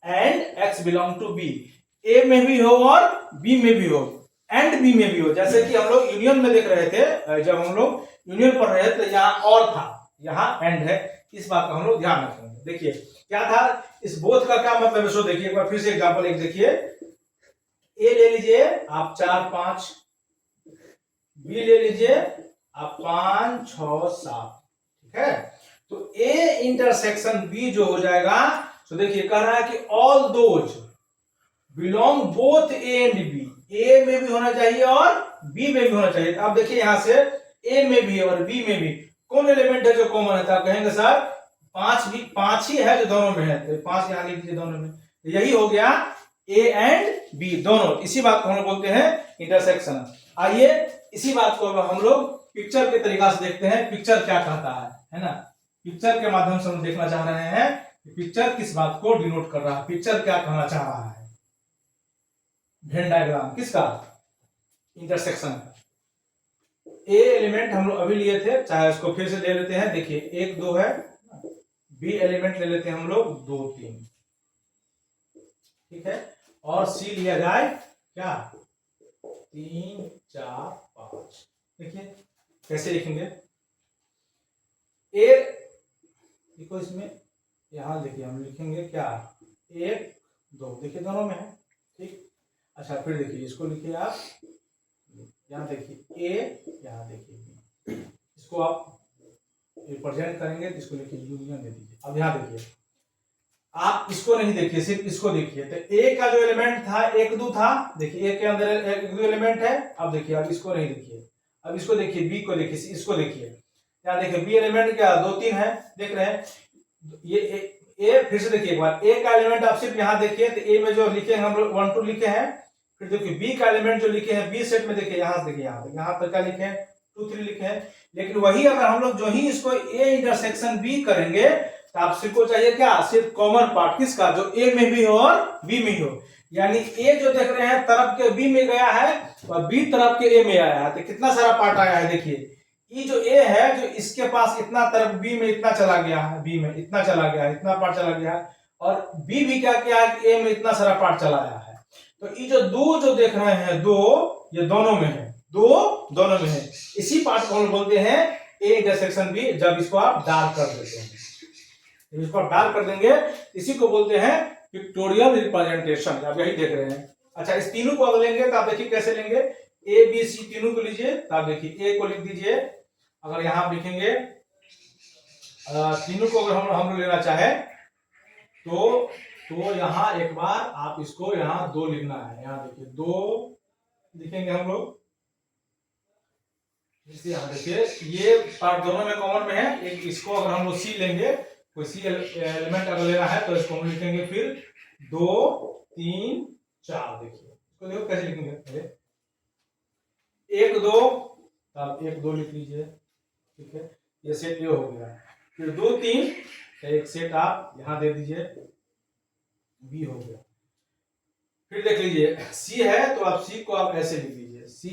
and X belong to B, A में भी हो और बी में भी हो, एंड बी में भी हो। जैसे कि हम लोग यूनियन में देख रहे थे, जब हम लोग यूनियन पढ़ रहे थे तो यहाँ और था, यहाँ एंड है, इस बात का हम लोग ध्यान रखेंगे। देखिए क्या था, इस बोथ का क्या मतलब है, सो देखिए एक बार फिर से एग्जांपल एक देखिए, ए ले लीजिए आप 4 5, बी ले लीजिए आप 5 6 7, ठीक है। तो ए इंटरसेक्शन बी जो हो जाएगा, तो देखिए कह रहा है कि all those belong both A and B, A में भी होना चाहिए और बी में भी होना चाहिए। तो आप देखिए यहां से ए में भी और बी में भी कौन एलिमेंट है जो कॉमन है, तो आप कहेंगे सर 5 भी 5 ही है जो दोनों में है, तो 5 यहां लिख दीजिए दोनों में, तो यही हो गया ए एंड बी दोनों, इसी बात को हम बोलते हैं इंटरसेक्शन। आइए इसी बात को हम लोग पिक्चर के तरीका से देखते हैं, पिक्चर क्या कहता है ना। पिक्चर के माध्यम से हम देखना चाह रहे हैं कि पिक्चर किस बात को डिनोट कर रहा है, पिक्चर क्या कहना चाह रहा है। वेन डायग्राम किसका, इंटरसेक्शन का। ए एलिमेंट हम लोग अभी लिए थे, चाहे उसको फिर से ले लेते हैं, देखिए 1 2 है, बी एलिमेंट ले लेते हैं हम लोग 2 3, ठीक है, और सी लिया जाए क्या 3 4 5। देखिए कैसे लिखेंगे, ए देखो इसमें, यहां देखिए हम लिखेंगे क्या 1 2, देखिए दोनों में है, ठीक। अच्छा फिर देखिए इसको लिखिए आप, यहाँ देखिए ए, यहाँ देखिए बी, इसको आप रिप्रेजेंट करेंगे तो इसको लिखिए यूनियन दे दीजिए। अब यहाँ देखिए आप इसको नहीं देखिए, सिर्फ इसको देखिए, तो ए का जो एलिमेंट था 1 2 था, देखिए ए के अंदर 1 2 एलिमेंट है। अब देखिए अब इसको नहीं देखिए, अब इसको देखिए, बी को देखिए, इसको देखिए, यहाँ देखिए बी एलिमेंट क्या 2 3 है, देख रहे हैं ये ए फिर से देखिए एक बार, ए का एलिमेंट आप सिर्फ यहाँ देखिए, तो ए में जो लिखे हैं हम लोग 1 2 लिखे हैं, फिर देखिए बी का एलिमेंट जो लिखे हैं बी सेट में, देखिए यहाँ से देखिए यहाँ तक क्या लिखे हैं 2 3 लिखे हैं। लेकिन वही अगर हम लोग जो ही इसको ए इंटरसेक्शन बी करेंगे तो आप सिर्फ को चाहिए क्या, सिर्फ कॉमन पार्ट किसका, जो ए में भी हो और बी में हो। यानी ए जो देख रहे हैं तरफ के बी में गया है और बी तरफ के ए में आया है, तो कितना सारा पार्ट आया है, देखिए ये जो ए है जो इसके पास इतना तरफ बी में इतना चला गया है, बी में इतना चला गया है, इतना पार्ट चला गया है, और बी भी क्या किया है कि ए में इतना सारा पार्ट चला आया है। तो ये जो दो जो देख रहे हैं दो, ये दोनों में है, दो दोनों में है, इसी पार्ट को हम बोलते हैं ए इंटरसेक्शन बी। जब इसको आप डार्क कर देते हैं, जब इसको आप डार्क कर देंगे इसी को बोलते हैं पिक्टोरियल रिप्रेजेंटेशन। आप यही देख रहे हैं। अच्छा इस तीनों को अगर लेंगे तो आप देखिए कैसे लेंगे, ए बी सी तीनों को लीजिए, तो आप देखिए ए को लिख दीजिए, अगर यहां लिखेंगे तीनों को अगर हम लोग लेना चाहे तो यहाँ एक बार आप इसको यहाँ 2 लिखना है, यहाँ देखिए 2 लिखेंगे हम लोग, यहाँ देखिए ये पार्ट दोनों में कॉमन में है। एक इसको अगर हम लोग सी लेंगे, कोई सी एलिमेंट अगर लेना है तो इसको हम लिखेंगे फिर 2 3 4। देखिए इसको देखो कैसे लिखेंगे, पहले 1 2, आप 1 2 लिख लीजिए, ठीक है, ये सेट ये हो गया। फिर 2 3 एक सेट आप यहाँ दे दीजिए, बी हो गया। फिर देख लीजिए सी है तो आप सी को आप ऐसे लिख लीजिए, सी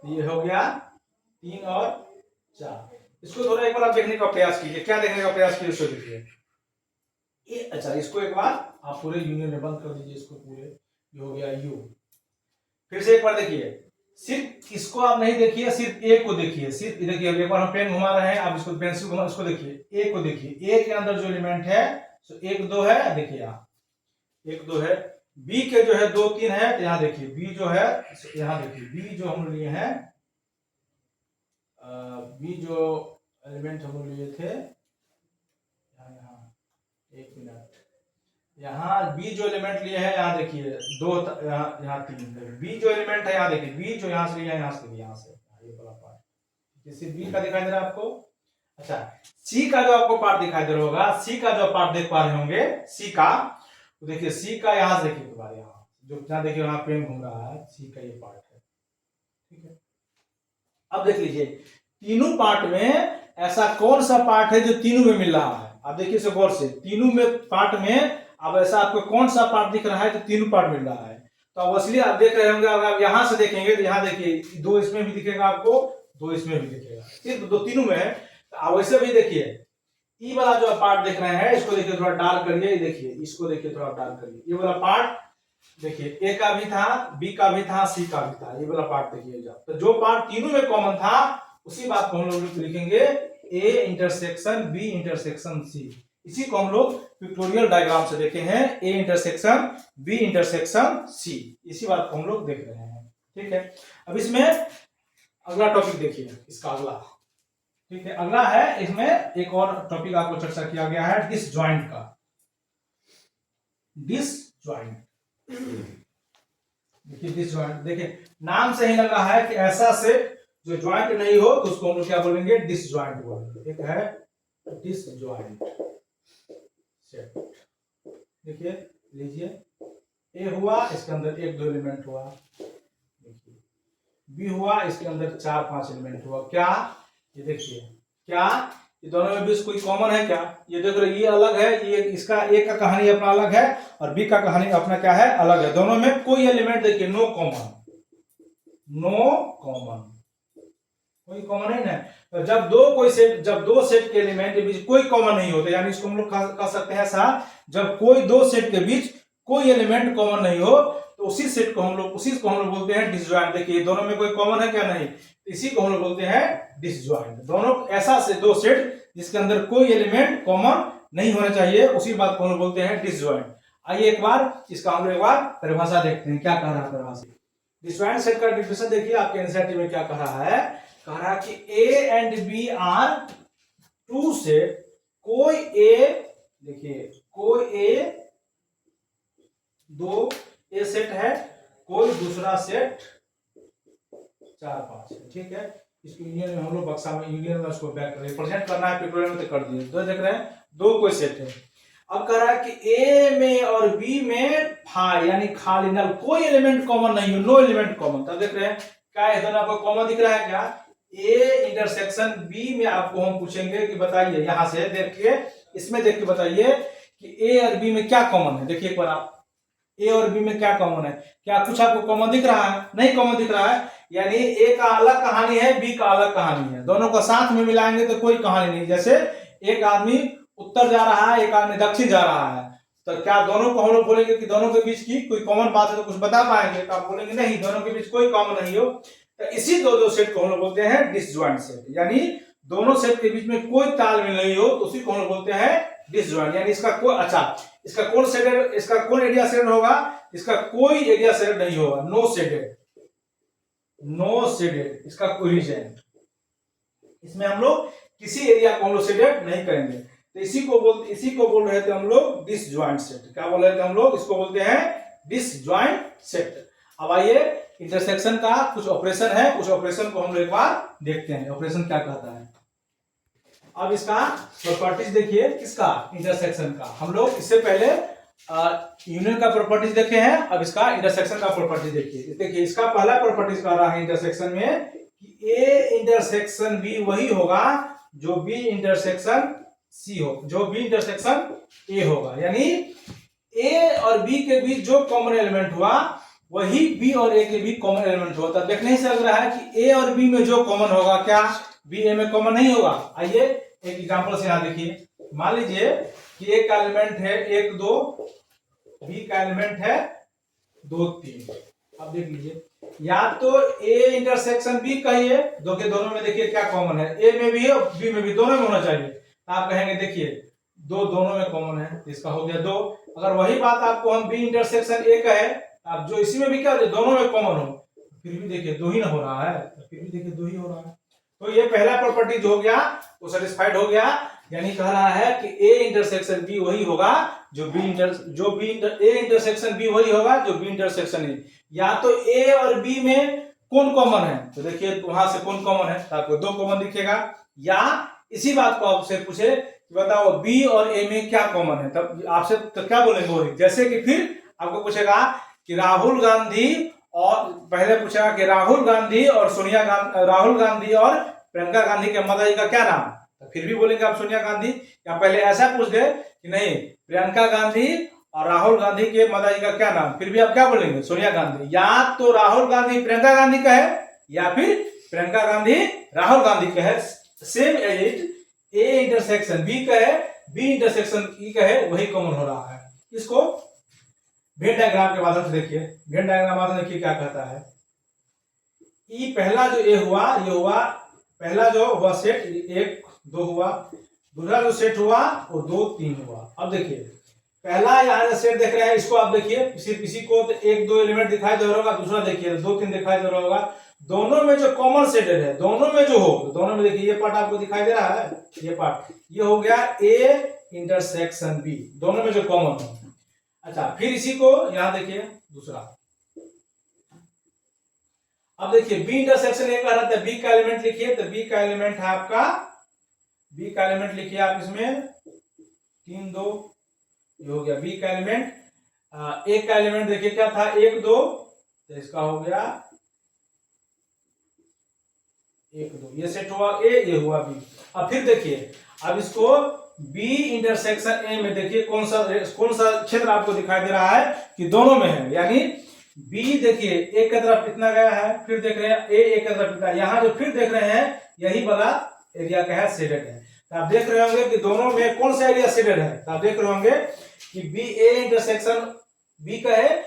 ये हो गया 3 और 4। इसको थोड़ा एक बार आप देखने का प्रयास कीजिए, क्या देखने का प्रयास कीजिए, उसको देखिए। अच्छा इसको एक बार आप पूरे यूनियन में बंद कर दीजिए, इसको पूरे, ये हो गया यू। फिर से एक बार देखिए सिर्फ इसको आप नहीं देखिए, सिर्फ ए को देखिए। सिर्फ देखिए, एक बार हम पेन घुमा रहे हैं, आप इसको पेंसिल घुमा, इसको देखिए, ए को देखिए। ए के अंदर जो एलिमेंट है तो 1 2 है, देखिए यहाँ 1 2 है। बी के जो है 2 3 है, तो यहाँ देखिए बी जो है, यहाँ देखिए बी जो हम लिए हैं, बी जो एलिमेंट हम लिए थे, यहाँ 1 मिनट, यहाँ बी जो एलिमेंट लिए हैं, यहाँ देखिए 2, यहाँ 3। बी जो एलिमेंट है यहाँ देखिए, बी जो यहाँ से लिया, यहाँ से लिया, यहाँ से ये वाला पार्ट, जैसे बी का दिखाई दे रहा है आपको। अच्छा, सी का जो आपको पार्ट दिखाई दे रहा होगा, सी का जो पार्ट देख पा रहे होंगे, सी का, तो देखिए सी का यहाँ से देखिए दोबारा, यहाँ जो यहाँ देखिए यहाँ पेन घूम रहा है, सी का ये पार्ट है, ठीक है। अब देख लीजिए तीनों पार्ट में ऐसा कौन सा पार्ट है जो तीनों में मिल रहा है। आप देखिए इसे गौर से, तीनों में पार्ट में अब ऐसा आपको कौन सा पार्ट दिख रहा है जो तीनों पार्ट मिल रहा है। तो अब इसलिए आप देख रहे होंगे, अगर आप यहाँ से देखेंगे तो यहाँ देखिए 2 इसमें भी दिखेगा आपको, 2 इसमें भी दिखेगा, सिर्फ 2 तीनों में है। तो वैसे भी देखिए ई वाला जो पार्ट देख रहे हैं, इसको देखिए थोड़ा डार्क करिए, देखिए इसको देखिए थोड़ा डार्क करिए। ये वाला पार्ट देखिए ए का भी था, बी का भी था, सी का भी था, ये वाला पार्ट देखिए। तो जो पार्ट तीनों में कॉमन था उसी बात को हम लोग लिखेंगे A intersection B intersection C. इसी को हम लोग पिक्टोरियल डायग्राम से देखे हैं, A intersection B intersection C, इसी बात को हम लोग देख रहे हैं, ठीक है। अब इसमें अगला टॉपिक देखिए, इसका अगला, ठीक है, अगला है, इसमें एक और टॉपिक आपको चर्चा किया गया है डिसजॉइंट का। डिसजॉइंट, देखिए डिसजॉइंट, देखिए नाम से ही लग रहा है कि ऐसा से जो ज्वाइंट नहीं हो तो उसको हम लोग क्या बोलेंगे, डिसजॉइंट बोलेंगे। एक है डिसजॉइंट सेट, देखिए लीजिए ए हुआ, इसके अंदर 1 2 एलिमेंट हुआ, देखिए बी हुआ, इसके अंदर 4 5 एलिमेंट हुआ। क्या ये देखिए, क्या ये दोनों में बीच कोई कॉमन है क्या? ये देख रहे, ये अलग है, ये इसका ए का कहानी अपना अलग है और बी का कहानी अपना क्या है, अलग है। दोनों में कोई एलिमेंट देखिए नो कॉमन, नो कॉमन, कोई कॉमन है ना। तो जब दो सेट के एलिमेंट के बीच कोई कॉमन नहीं होते, यानी इसको हम लोग कह सकते हैं ऐसा, जब कोई 2 सेट के बीच कोई एलिमेंट कॉमन नहीं हो तो उसी को हम लोग बोलते हैं डिसजॉइंट। देखिए दोनों में कोई कॉमन है क्या, नहीं, इसी को हम लोग बोलते हैं डिसजॉइंट। दोनों ऐसा से 2 सेट जिसके अंदर कोई एलिमेंट कॉमन नहीं होना चाहिए, उसी बात को हम लोग बोलते हैं डिसजॉइंट। आइए एक बार इसका हम लोग एक बार परिभाषा देखते हैं, क्या कह रहा है परिभाषा। डिसजॉइंट सेट का डेफिनेशन देखिए, आपके एनसीईआरटी में क्या कह रहा है, कह रहा है कि A and B are 2 set, कोई ए, देखिए कोई ए 2 ए सेट है, कोई दूसरा सेट 4 5 है, ठीक है। इसको यूनियन में हम लोग बक्सा में यूनियन में उसको रिप्रेजेंट करना है, पिक्टोरियल में तो कर दिए। 2 देख रहे हैं, 2 कोई सेट है। अब कह रहा है कि ए में और बी में फाई यानी खाली नल, कोई एलिमेंट कॉमन नहीं हो, नो एलिमेंट कॉमन। तब देख रहे हैं क्या ये दोनों आपको कॉमन दिख रहा है क्या? ए इंटरसेक्शन बी में आपको हम पूछेंगे कि बताइए, यहां से देखिए, इसमें देख के बताइए कि ए और बी में क्या कॉमन है। देखिए एक बार आप, ए और बी में क्या कॉमन है, क्या कुछ आपको कॉमन दिख रहा है? नहीं कॉमन दिख रहा है, यानी ए का अलग कहानी है, बी का अलग कहानी है। दोनों को साथ में मिलाएंगे तो कोई कहानी नहीं। जैसे एक आदमी उत्तर जा रहा है, एक आदमी दक्षिण जा रहा है, तो क्या दोनों को हम लोग बोलेंगे कि दोनों के बीच की कोई कॉमन बात है तो कुछ बता पाएंगे? तो आप बोलेंगे नहीं, दोनों के बीच कोई कॉमन नहीं हो। तो इसी दो सेट को हम लोग बोलते हैं डिसजॉइंट सेट, यानी दोनों सेट के बीच में कोई तालमेल नहीं हो तो उसी को हम लोग बोलते हैं डिसजॉइंट। यानी इसका कोई, अच्छा इसका कौन सेडेड, इसका कौन एरिया सेडेड होगा? इसका कोई एरिया सेडेड नहीं होगा, नो सेडेड, नो सेडेड, इसका कोई रीजन, इसमें हम लोग किसी एरिया को हम लोग सेडेड नहीं करेंगे। तो इसी को बोल रहे थे हम लोग डिसजॉइंट सेट। क्या बोल रहे थे हम लोग? इसको बोलते हैं डिसजॉइंट सेट। अब आइए इंटरसेक्शन का कुछ ऑपरेशन है, उस ऑपरेशन को हम लोग एक बार देखते हैं, ऑपरेशन क्या कहता है। अब इसका प्रॉपर्टीज देखिए, किसका? इंटरसेक्शन का। हम लोग इससे पहले यूनियन का प्रॉपर्टीज देखे हैं, अब इसका इंटरसेक्शन का प्रॉपर्टीज देखिए। देखिए इसका पहला प्रॉपर्टीज कह रहा है इंटरसेक्शन में कि ए इंटरसेक्शन बी वही होगा जो बी इंटरसेक्शन सी हो, जो बी इंटरसेक्शन ए होगा। यानी ए और बी के बीच जो कॉमन एलिमेंट हुआ वही बी और ए के बीच कॉमन एलिमेंट होता है। देखने से लग रहा है कि ए और बी में जो कॉमन होगा, क्या बी ए में कॉमन नहीं होगा? आइए एक एग्जांपल से यहां देखिए, मान लीजिए कि ए का एलिमेंट है 1 2, बी का एलिमेंट है 2 3, अब देख लीजिए, या तो ए इंटरसेक्शन बी कहिए, दो के दोनों में देखिए क्या कॉमन है, ए में भी और बी में भी, दोनों में होना चाहिए। तो आप कहेंगे देखिए दो दोनों में कॉमन है, इसका हो गया दो। अगर वही बात आपको हम बी इंटरसेक्शन ए कहे, आप जो इसी में भी क्या दोनों में कॉमन हो, फिर भी देखिए दो ही ना हो रहा है, फिर भी देखिए दो ही हो रहा है। तो ये पहला प्रॉपर्टी जो हो गया वो सेटिस्फाइड हो गया, यानी कह रहा है कि ए इंटरसेक्शन बी वही होगा जो ए इंटरसेक्शन बी वही होगा जो बी इंटरसेक्शन ए। या तो ए और बी में कौन कॉमन है, तो देखिए वहां से कौन कॉमन है, तो आपको दो कॉमन दिखेगा। या इसी बात को आपसे पूछे कि बताओ बी और ए में क्या कॉमन है, तब आपसे तो क्या बोलेंगे वही। जैसे कि फिर आपको पूछेगा कि राहुल गांधी, और पहले पूछा कि राहुल गांधी और राहुल गांधी और प्रियंका गांधी के माताजी का क्या नाम, तो फिर भी बोलेंगे आप सोनिया गांधी। या पहले ऐसा पूछ गए कि नहीं प्रियंका गांधी और राहुल गांधी के माताजी का क्या नाम, फिर भी आप क्या बोलेंगे सोनिया गांधी। या तो राहुल गांधी प्रियंका गांधी का है, या फिर प्रियंका गांधी राहुल गांधी का है, same as it A intersection B का है, बी इंटरसेक्शन ई का है, वही कॉमन हो रहा है। इसको वेन डायग्राम के माध्यम से देखिए, वेन डायग्राम माध्यम देखिए क्या कहता है। ई पहला जो ए हुआ, ये हुआ पहला जो हुआ सेट, एक दो हुआ, दूसरा जो सेट हुआ वो दो तीन हुआ। अब देखिए पहला यहाँ सेट देख रहे हैं, इसको आप देखिए किसी को तो एक दो एलिमेंट दिखाई दे रहा होगा, दूसरा देखिए दो तीन दिखाई दे रहा होगा। दोनों में जो कॉमन सेटेड है, दोनों में जो हो, दोनों में देखिए ये पार्ट आपको दिखाई दे रहा है, ये पार्ट ये हो गया ए इंटरसेक्शन बी, दोनों में जो कॉमन हो। अच्छा फिर इसी को यहां देखिए दूसरा, अब देखिए बी इंटरसेक्शन ए कह रहा था, बी का एलिमेंट लिखिए, तो बी का एलिमेंट है आपका, बी का एलिमेंट लिखिए आप इसमें तीन दो, ये हो गया बी का एलिमेंट। एक का एलिमेंट देखिए क्या था, एक दो, तो इसका हो गया एक दो, ये सेट हुआ ए, ये हुआ बी। अब फिर देखिए, अब इसको बी इंटरसेक्शन ए में देखिए कौन सा क्षेत्र आपको दिखाई दे रहा है कि दोनों में है, यानी बी देखिए ए की तरफ कितना गया है, फिर देख रहे हैं ए की तरफ कितना, यहाँ जो फिर देख रहे हैं यही वाला एरिया का है, शेडेड है। तो आप देख रहे होंगे कि दोनों में कौन सा एरिया शेडेड है, तो आप देख रहे होंगे कि बी ए इंटरसेक्शन बी का है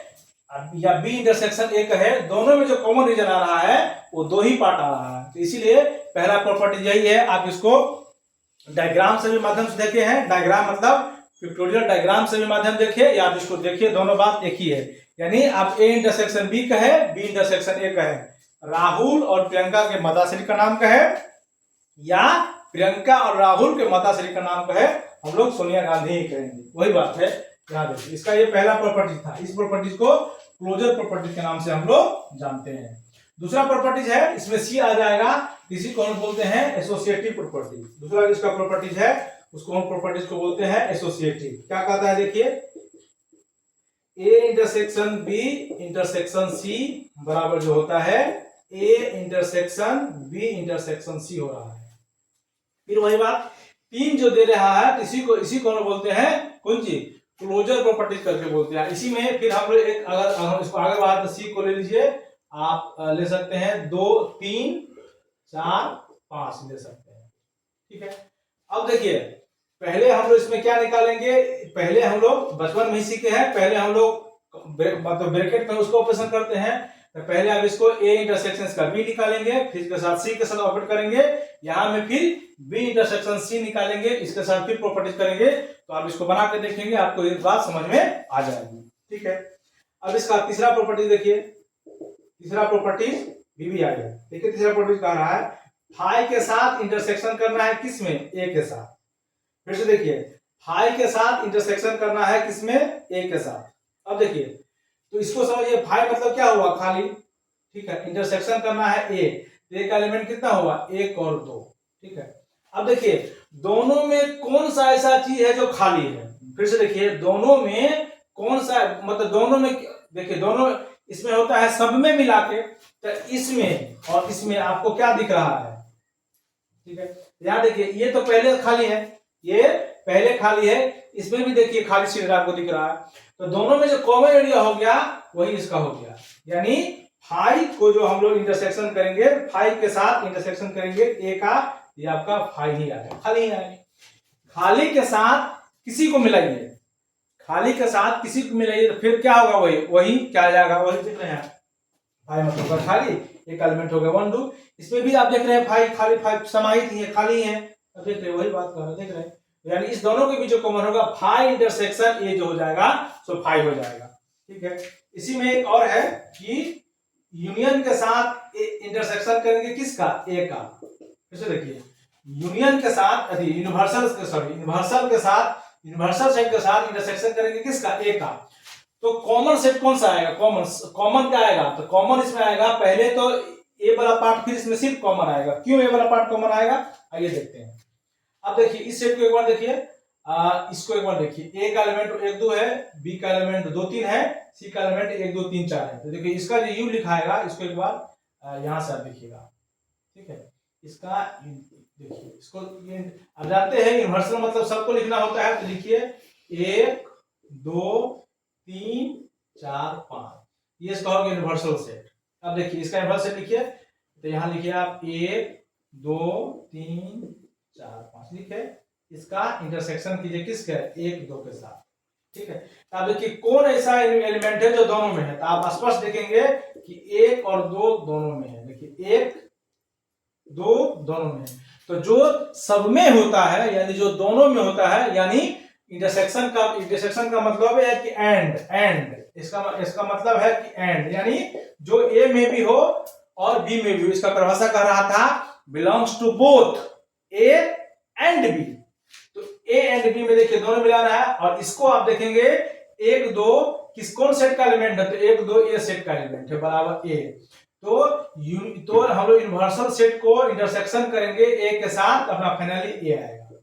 या बी इंटरसेक्शन ए का है, दोनों में जो कॉमन रीजन आ रहा है वो दो ही पार्ट आ रहा है। तो इसीलिए पहला प्रॉपर्टी यही है। आप इसको डायग्राम से भी माध्यम से देखे हैं, डायग्राम मतलब पिक्टोरियल डायग्राम से भी माध्यम देखिए, या आप इसको देखिए, दोनों बात एक ही है। यानी आप ए इंटरसेक्शन बी का है, बी इंटरसेक्शन ए का है, राहुल और प्रियंका के माताश्री का नाम का है, या प्रियंका और राहुल के माताश्री का नाम का है, हम लोग सोनिया गांधी ही कहेंगे, वही बात है। याद रखिए, इसका ये पहला प्रॉपर्टी था। इस प्रॉपर्टी को क्लोजर प्रॉपर्टी के नाम से हम लोग जानते हैं। दूसरा प्रॉपर्टीज है, इसमें सी आ जाएगा, इसी को हम बोलते हैं एसोसिएटिव प्रॉपर्टी। दूसरा जिसका प्रॉपर्टीज है उसको हम प्रॉपर्टीज को बोलते हैं एसोसिएटिव। क्या कहता है देखिए, A intersection B intersection C बराबर जो होता है A intersection B intersection C हो रहा है। फिर वही बात, तीन जो दे रहा है इसी को हम बोलते हैं कौन चीज, क्लोजर प्रॉपर्टीज करके बोलते हैं। इसी में फिर हम लोग एक, अगर हम इसको आगे बढ़ा तो सी को ले लीजिए, आप ले सकते हैं दो तीन चार पांच ले सकते हैं, ठीक है। अब देखिए पहले हम लोग इसमें क्या निकालेंगे, पहले हम लोग बचपन में ही सीखे हैं, पहले हम लोग मतलब ब्रैकेट में उसको ऑपरेशन करते हैं। तो पहले आप इसको ए इंटरसेक्शन का बी निकालेंगे, फिर इसके साथ सी के साथ ऑपरेट करेंगे, यहाँ में फिर बी इंटरसेक्शन सी निकालेंगे, इसके साथ फिर प्रॉपर्टीज करेंगे। तो आप इसको बना के देखेंगे, आपको ये बात समझ में आ जाएगी, ठीक है। अब इसका तीसरा प्रॉपर्टी देखिए, तीसरा प्रॉपर्टी भी आ गया। देखिए तीसरा प्रॉपर्टी कह रहा है फाई के साथ इंटरसेक्शन करना है, किसमें, ए के साथ। फिर से देखिए, फाई के साथ इंटरसेक्शन करना है किसमें, ए के साथ। अब देखिए तो इसको समझिए, फाई मतलब क्या हुआ, खाली, ठीक है। इंटरसेक्शन करना है ए, तो ए का एलिमेंट कितना हुआ, एक और दो, ठीक है। अब देखिए दोनों में कौन सा ऐसा चीज है जो खाली है, फिर से देखिए दोनों में कौन सा, मतलब दोनों में देखिए, दोनों इसमें होता है सब में मिला के, तो इसमें और इसमें आपको क्या दिख रहा है, ठीक है। यहां देखिए ये तो पहले खाली है, ये पहले खाली है, इसमें भी देखिए खाली सीट आपको दिख रहा है। तो दोनों में जो कॉमन एरिया हो गया वही इसका हो गया, यानी फाई को जो हम लोग इंटरसेक्शन करेंगे, फाई के साथ इंटरसेक्शन करेंगे ए का, ये आपका फाई ही आएगा, खाली ही आएगा। खाली के साथ किसी को मिलाइए, खाली के साथ किसी को मिलाइए, तो फिर क्या होगा, वही क्या आ जाएगा, वही देख रहे हैं फाइव मतलब होगा खाली, एक एलिमेंट हो गया 1 2। इसमें भी आप देख रहे हैं फाइव खाली, फाइव समाहित ही है, खाली है। अब देख रहे हैं, वही बात कर रहे हैं, देख रहे हैं, यानी इस दोनों के बीच जो कॉमन होगा फाइव इंटरसेक्शन ए जो हो जाएगा सो फाइव हो जाएगा। ठीक है, इसी में एक और है कि यूनियन के साथ इंटरसेक्शन करेंगे किसका, ए का। कैसे देखिए, यूनियन के साथ यूनिवर्सल सेट के साथ इंटरसेक्शन करेंगे किसका, ए का। तो कॉमन सेट कौन सा आएगा, कॉमन क्या आएगा, तो कॉमन इसमें आएगा पहले तो ए वाला पार्ट, फिर इसमें सिर्फ कॉमन आएगा। क्यों ए वाला पार्ट कॉमन आएगा, आइए देखते हैं। अब देखिए इस सेट को एक बार देखिए, इसको एक बार देखिए, ए का एलिमेंट 1 2 है, बी का एलिमेंट 2 3 है, सी का एलिमेंट 1 2 3 4 है। तो देखिए इसका जो यू लिखा है इसको एक बार यहां से आप देखिएगा। ठीक है, इसका देखिए, इसको आप जानते हैं यूनिवर्सल मतलब सबको लिखना होता है। तो लिखिए 1 2 3 4 5, ये इसका हो गया यूनिवर्सल सेट। अब देखिए इसका यूनिवर्सल सेट लिखिए, तो यहां लिखिए आप 1 2 3 4 5 लिखे, इसका इंटरसेक्शन कीजिए किसके, 1 2 के साथ। ठीक है, अब देखिए कौन ऐसा एलिमेंट है जो दोनों में है, तो आप स्पष्ट देखेंगे कि 1 और 2 दोनों में है। देखिए 1 2 दोनों में है, तो जो सब में होता है यानी जो दोनों में होता है, यानी इंटरसेक्शन का मतलब है कि एंड इसका मतलब है कि एंड, यानी जो ए में भी हो और बी में भी हो। इसका परिभाषा कह रहा था belongs to both A and B. तो ए एंड बी में देखिए दोनों मिला रहा है, और इसको आप देखेंगे 1 2 कौन सेट का एलिमेंट है, तो 1 2 ए सेट का एलिमेंट है बराबर ए। तो हम लोग यूनिवर्सल सेट को इंटरसेक्शन करेंगे ए के साथ, अपना फाइनली ए आएगा।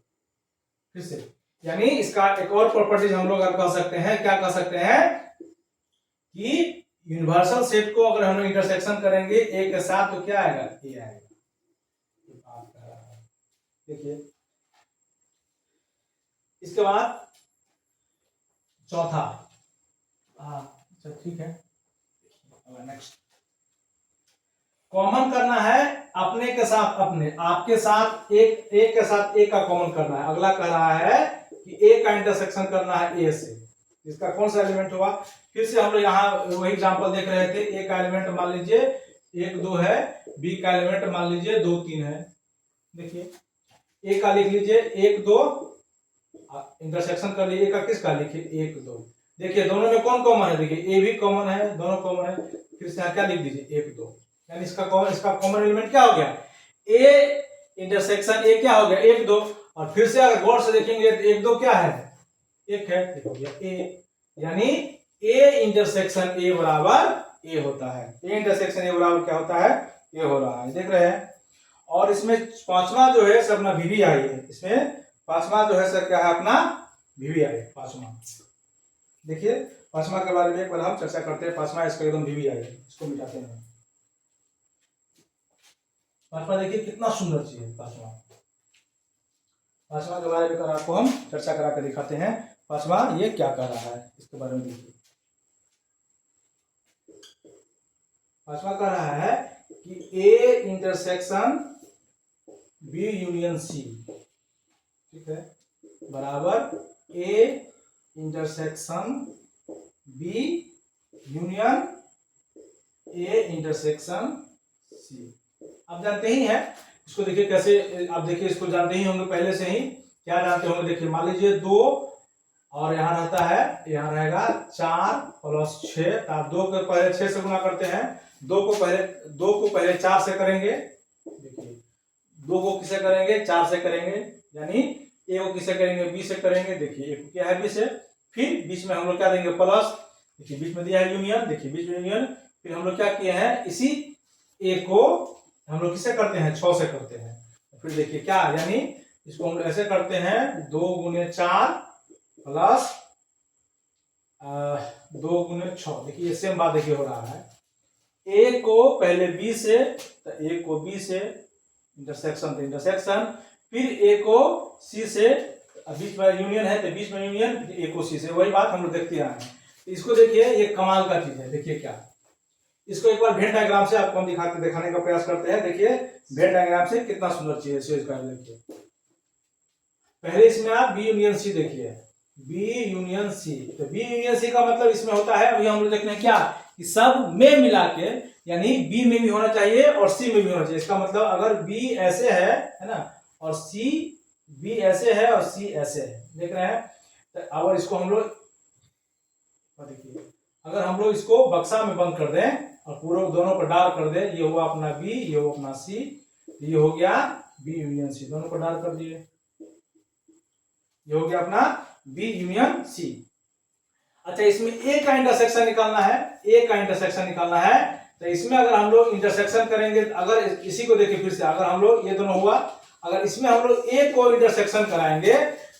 फिर से यानी इसका एक और प्रॉपर्टीज हम लोग कह सकते हैं, क्या कह सकते हैं कि यूनिवर्सल सेट को अगर हम लोग इंटरसेक्शन करेंगे ए के साथ तो क्या आएगा, ए आएगा। देखिए इसके बाद चौथा, अच्छा ठीक है, नेक्स्ट कॉमन करना है अपने के साथ अपने, आपके साथ एक के साथ एक का कॉमन करना है। अगला कह रहा है कि ए का इंटरसेक्शन करना है ए से, इसका कौन सा एलिमेंट होगा। फिर से हम लोग यहाँ वही एग्जांपल देख रहे थे, ए का एलिमेंट मान लीजिए 1 2 है, बी का एलिमेंट मान लीजिए 2 3 है। देखिए ए का लिख लीजिए 1 2, इंटरसेक्शन कर लीजिए, ए का किसका लिखिए 1 2। देखिए दोनों में कौन कॉमन है, देखिए ए भी कॉमन है, दोनों कॉमन है। फिर से क्या लिख दीजिए 1 2, यानी इसका कॉमन एलिमेंट क्या हो गया, ए इंटरसेक्शन ए क्या हो गया 1 2। और फिर से अगर गौर से देखेंगे तो 1 2 क्या है, 1 है, हो गया ए, यानी ए इंटरसेक्शन ए बराबर ए होता है। ए इंटरसेक्शन ए बराबर क्या होता है, ए हो रहा है, देख रहे हैं। और इसमें पांचवा जो है सर अपना वीवीआई है, इसमें पांचवा जो है सर क्या है, अपना वीवीआई पांचवा। देखिए पांचवा के बारे में एक बार हम चर्चा करते हैं। पांचवा इसका एकदम वीवीआई है, इसको मिटाते हैं। पांचवा देखिए कितना सुंदर चीज है पांचवा के बारे में आपको हम चर्चा करा कर दिखाते हैं। पांचवा ये क्या कर रहा है इसके बारे में देखिए। पांचवा कह रहा है कि A intersection B union C, ठीक है, बराबर A intersection B union A intersection C. आप जानते ही हैं इसको, देखिए कैसे, आप देखिए इसको जानते ही होंगे पहले से ही। क्या जानते होंगे, देखिए मान लीजिए 2 और यहाँ रहता है, यहाँ रहेगा 4 प्लस 6, तो आप 2 को पहले 6 से गुना करते हैं, 2 को पहले 4 से करेंगे। देखिए 2 को किसे करेंगे, 4 से करेंगे, यानी ए को किसे करेंगे, बी से करेंगे। देखिए एक क्या है बी से, फिर बीच में हम लोग क्या देंगे प्लस, देखिए बीच में दिया है यूनियन, देखिए बीच में यूनियन। फिर हम लोग क्या किए हैं, इसी ए को हम लोग किसे करते हैं, 6 से करते हैं। फिर देखिए क्या, यानी इसको हम लोग ऐसे करते हैं 2 गुने 4 प्लस 2 गुने 6। देखिए ये सेम बात देखिए हो रहा है, ए को पहले बी से, तो ए को बी से इंटरसेक्शन, तो इंटरसेक्शन, फिर ए को सी से, बीच में यूनियन है तो बीच में यूनियन, ए को सी से, वही बात हम लोग देखते रहे हैं। इसको देखिए ये कमाल का चीज है। देखिए क्या, इसको एक बार वेन डायग्राम से आपको हम दिखाने का प्रयास करते हैं। देखिए वेन डायग्राम से कितना सुंदर चीज है इसका। देखिए पहले इसमें आप बी यूनियन सी देखिए, बी यूनियन सी, तो बी यूनियन सी का मतलब इसमें होता है, अभी हम लोग देखने क्या कि सब में मिला के यानी बी में भी होना चाहिए और सी में भी होना चाहिए। इसका मतलब अगर बी ऐसे है ना, और सी, बी ऐसे है और सी ऐसे है, देख रहे हैं। तो अगर इसको हम लोग देखिए, अगर हम लोग इसको बक्सा में बंद कर दें और पूरे दोनों को डार्क कर दें, ये हुआ अपना बी, ये हुआ अपना सी, ये हो गया बी यूनियन सी, दोनों को डार्क कर दिए, ये हो गया अपना बी यूनियन सी। अच्छा, इसमें ए का इंटरसेक्शन निकालना है, ए का इंटरसेक्शन निकालना है। तो इसमें अगर हम लोग इंटरसेक्शन करेंगे, अगर इसी को देखिए फिर से, अगर हम लोग ये दोनों हुआ, अगर इसमें हम लोग ए को इंटरसेक्शन कराएंगे,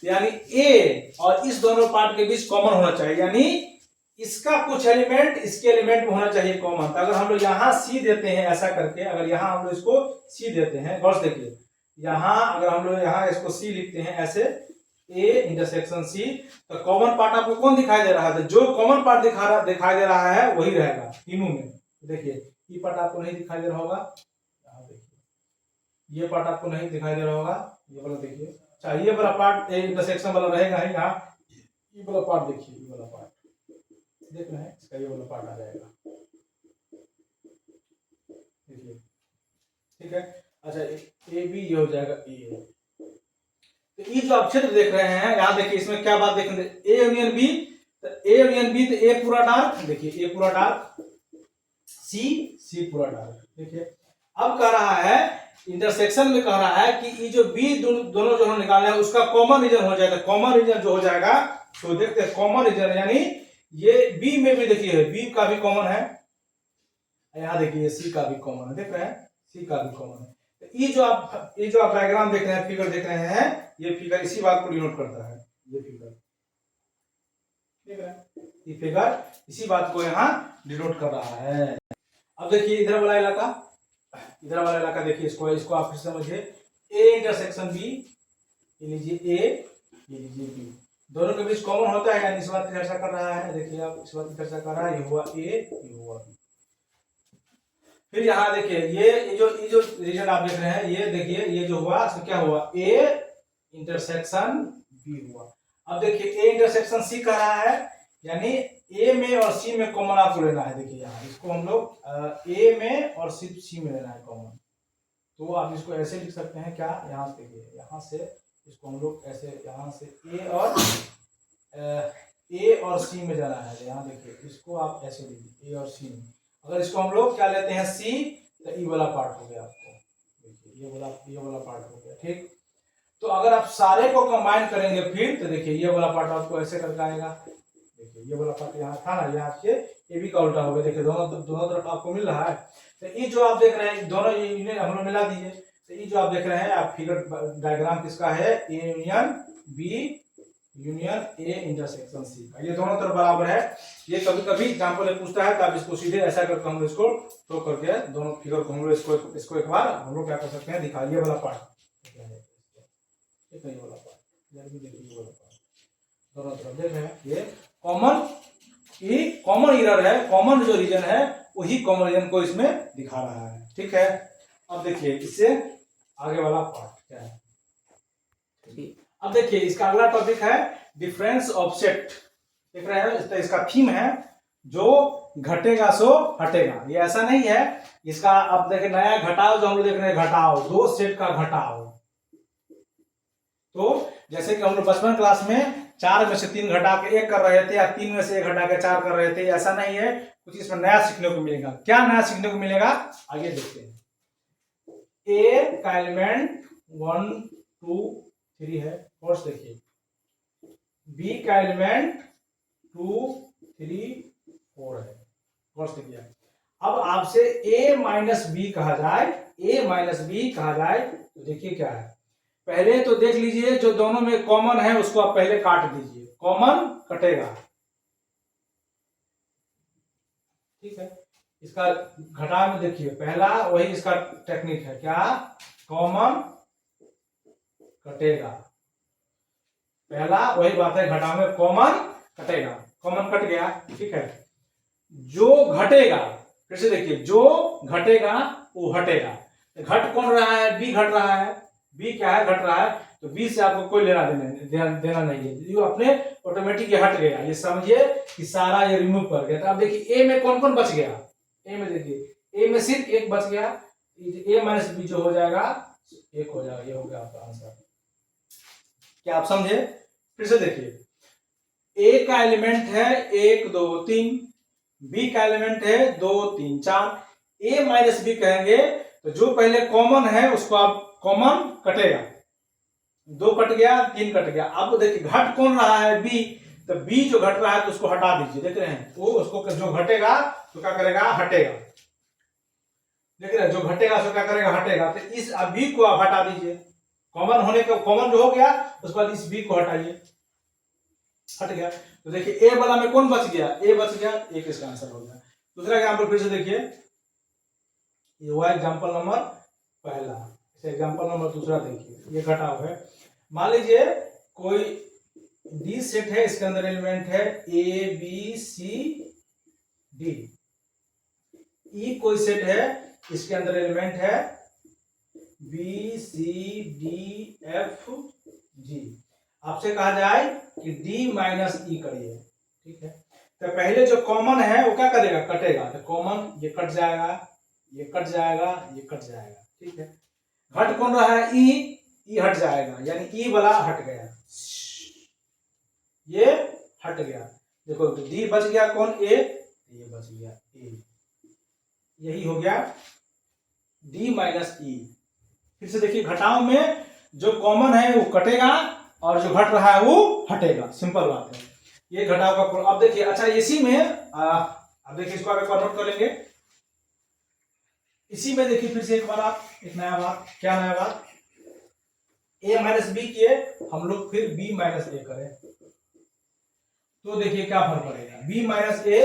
यानी ए और इस दोनों पार्ट के बीच कॉमन होना चाहिए, यानी इसका कुछ एलिमेंट इसके एलिमेंट में होना चाहिए कॉमन। तो अगर हम लोग यहाँ सी देते हैं ऐसा करके, अगर यहाँ हम लोग इसको सी देते हैं, गौर से देखिए, यहाँ अगर हम लोग यहाँ इसको सी लिखते हैं ऐसे, ए इंटरसेक्शन सी, तो कॉमन पार्ट आपको कौन दिखाई दे रहा है? तो जो कॉमन पार्ट दिखाई दे रहा है वही रहेगा तीनों में। देखिए, ये पार्ट आपको नहीं दिखाई दे रहा होगा, यहाँ देखिए, ये पार्ट आपको नहीं दिखाई दे रहा होगा, ये वाला देखिए। अच्छा, ये वाला पार्ट इंटरसेक्शन वाला रहेगा ही यहाँ, ये वाला पार्ट देखिए, ये वाला पार्ट देख रहे हैं, इसका ये वाला पार्ट आ जाएगा, देखिए, ठीक है। अच्छा, ए बी ये हो जाएगा ए। तो ये जो आप क्षेत्र देख रहे हैं, यहाँ देखिए, इसमें क्या बात देखेंगे, ए यूनियन बी, तो ए यूनियन बी, तो ए पूरा डार्क, देखिए ए पूरा डार्क, सी पूरा डार्क, देखिए। अब कह रहा है इंटरसेक्शन में, कह रहा है कि ये जो बी दोनों जो हम निकालना है उसका कॉमन रीजन हो जाएगा। कॉमन रीजन जो हो जाएगा, तो देखते हैं कॉमन रीजन, यानी ये बी में भी देखिए, बी का भी कॉमन है, यहाँ देखिए सी का भी कॉमन है, देख रहे हैं, सी का भी कॉमन है। तो ये जो आप डायग्राम देख रहे हैं, फिगर देख रहे हैं, ये फिगर इसी बात को डिनोट करता है, ये फिगर देख रहे हैं, ये फिगर इसी बात को यहाँ डिनोट कर रहा है। अब देखिए इधर वाला इलाका देखिए, इसको आप फिर समझिए, ए इंटरसेक्शन बी, ये लीजिए ए, ये लीजिए बी, दोनों के बीच कॉमन होता है, यानी इस बात की चर्चा कर रहा है। देखिए, आप इस बात की चर्चा कर रहा है, ये हुआ ए, ये हुआ बी। फिर यहाँ देखिए, ये जो रीजन आप देख रहे हैं, ये देखिए, ये जो हुआ इसमें क्या हुआ, ए इंटरसेक्शन बी हुआ। अब देखिए, ए इंटरसेक्शन सी कह रहा है, यानी ए में और सी में कॉमन आपको लेना है। देखिए यहाँ इसको हम लोग ए में और सिर्फ सी में लेना है कॉमन, तो आप इसको ऐसे लिख सकते हैं, क्या, यहाँ से देखिए, यहाँ से इसको हम लोग ऐसे, यहाँ से ए और सी में जाना है, यहाँ देखिए, इसको आप ऐसे लीजिए, ए और सी में। अगर इसको हम लोग क्या लेते हैं, सी, तो ई वाला पार्ट हो गया आपको, देखिए ये वाला पार्ट हो गया, ठीक। तो अगर आप सारे को कंबाइन करेंगे फिर, तो देखिए ये वाला पार्ट आपको ऐसे करके आएगा, देखिए ये वाला पार्ट यहाँ था ना, यहाँ से ए बी का उल्टा हो गया, देखिए दोनों तरफ आपको मिल रहा है। तो ये जो आप देख रहे हैं, दोनों इन्हें हम लोग मिला दीजिए, तो ये जो आप देख रहे हैं, आप फिगर डायग्राम किसका है, A union B union A intersection C का, ये दोनों तरफ बराबर है। ये कभी कभी एग्जाम्पल में पूछता है, तो आप इसको सीधे ऐसा करके हम लोग इसको शो करके दोनों फिगर को हम लोग इसको एक बार हम लोग क्या कर सकते हैं, दिखा, ये वाला पार्ट, ये वाला पार्ट, ये वाला पार्ट, दोनों तरफ देख रहे हैं, ये कॉमन एरर है, कॉमन जो रीजन है वही कॉमन रीजन को इसमें दिखा रहा है, ठीक है। अब देखिए इससे आगे वाला पार्ट क्या है, अब देखिए इसका अगला टॉपिक है डिफरेंस ऑफसेट, देख रहे हैं, तो इसका थीम है जो घटेगा सो हटेगा। ये ऐसा नहीं है, इसका आप देखिए नया घटाव जो हम लोग देख रहे हैं, घटाव, दो सेट का घटाव। तो जैसे कि हम लोग बचपन क्लास में 4 में से 3 घटा के 1 कर रहे थे, या 3 में से 1 घटा के 4 कर रहे थे, ऐसा नहीं है, कुछ इसमें नया सीखने को मिलेगा। क्या नया सीखने को मिलेगा, आगे देखते हैं। ए का एलिमेंट 1 2 3 है, और देखिए बी का एलिमेंट 2 3 4 है, और देखिए अब आपसे a माइनस बी कहा जाए, तो देखिए क्या है, पहले तो देख लीजिए जो दोनों में कॉमन है उसको आप पहले काट दीजिए, कॉमन कटेगा, ठीक है। इसका घटाव में देखिए, पहला वही इसका टेक्निक है, क्या, कॉमन कटेगा, पहला वही बात है, घटाव में कॉमन कटेगा, कॉमन कट गया, ठीक है। जो घटेगा, फिर से देखिए, जो घटेगा वो हटेगा, घट कौन रहा है, बी घट रहा है, बी क्या है, घट रहा है, तो बी से आपको कोई लेना देना नहीं है, जो अपने ऑटोमेटिक हट गया, ये समझिए कि सारा ये रिमूव कर गया। तो अब देखिए ए में कौन कौन बच गया, ए में देखिए ए में सिर्फ एक बच गया, ए माइनस बी जो हो जाएगा एक हो जाएगा। ये हो गया आपका आंसर। क्या आप समझे? फिर से देखिए, ए का एलिमेंट है 1 2 3, बी का एलिमेंट है 2 3 4। ए माइनस बी कहेंगे तो जो पहले कॉमन है उसको आप कॉमन कटेगा, 2 कट गया, 3 कट गया। अब देखिए घट कौन रहा है? बी। तो बी जो घट रहा है तो उसको हटा दीजिए, देख रहे हैं? वो उसको जो घटेगा तो क्या करेगा? हटेगा। देख रहे हैं? जो घटेगा उसको क्या करेगा? हटेगा। तो इस बी को आप हटा दीजिए, कॉमन होने का कॉमन जो हो गया उसके बाद इस बी को हटाइए, हट गया। तो देखिए ए वाला में कौन बच गया? ए बच गया, एक इसका आंसर हो गया। दूसरा एग्जांपल फिर से देखिए, ये हुआ एग्जांपल नंबर पहला। एग्जांपल नंबर दूसरा देखिए, ये घटाव है। मान लीजिए कोई डी सेट है, इसके अंदर एलिमेंट है ए बी सी डी। ई कोई सेट है, इसके अंदर एलिमेंट है B C D F G. आपसे कहा जाए कि डी माइनस ई करिए, ठीक है? तो पहले जो कॉमन है वो क्या करेगा? कटेगा। तो कॉमन ये कट जाएगा, ये कट जाएगा, ये कट जाएगा, ठीक है? घट कौन रहा है? ई। ई हट जाएगा, यानी ई वाला हट गया, ये हट गया। देखो तो डी बच गया कौन? ए। ये बच गया ए। यही हो गया डी माइनस ई। फिर से देखिए, घटाव में जो कॉमन है वो कटेगा और जो घट रहा है वो हटेगा, सिंपल बात है। ये घटाव का। अब देखिए, अच्छा इसी में अब देखिए, इसको आगे नोट कर लेंगे। इसी में देखिए फिर से एक बार आप, एक नया बात। क्या नया बात? ए माइनस बी किए हम लोग, फिर बी माइनस ए करें तो देखिए क्या फर्क पड़ेगा? बी माइनस ए,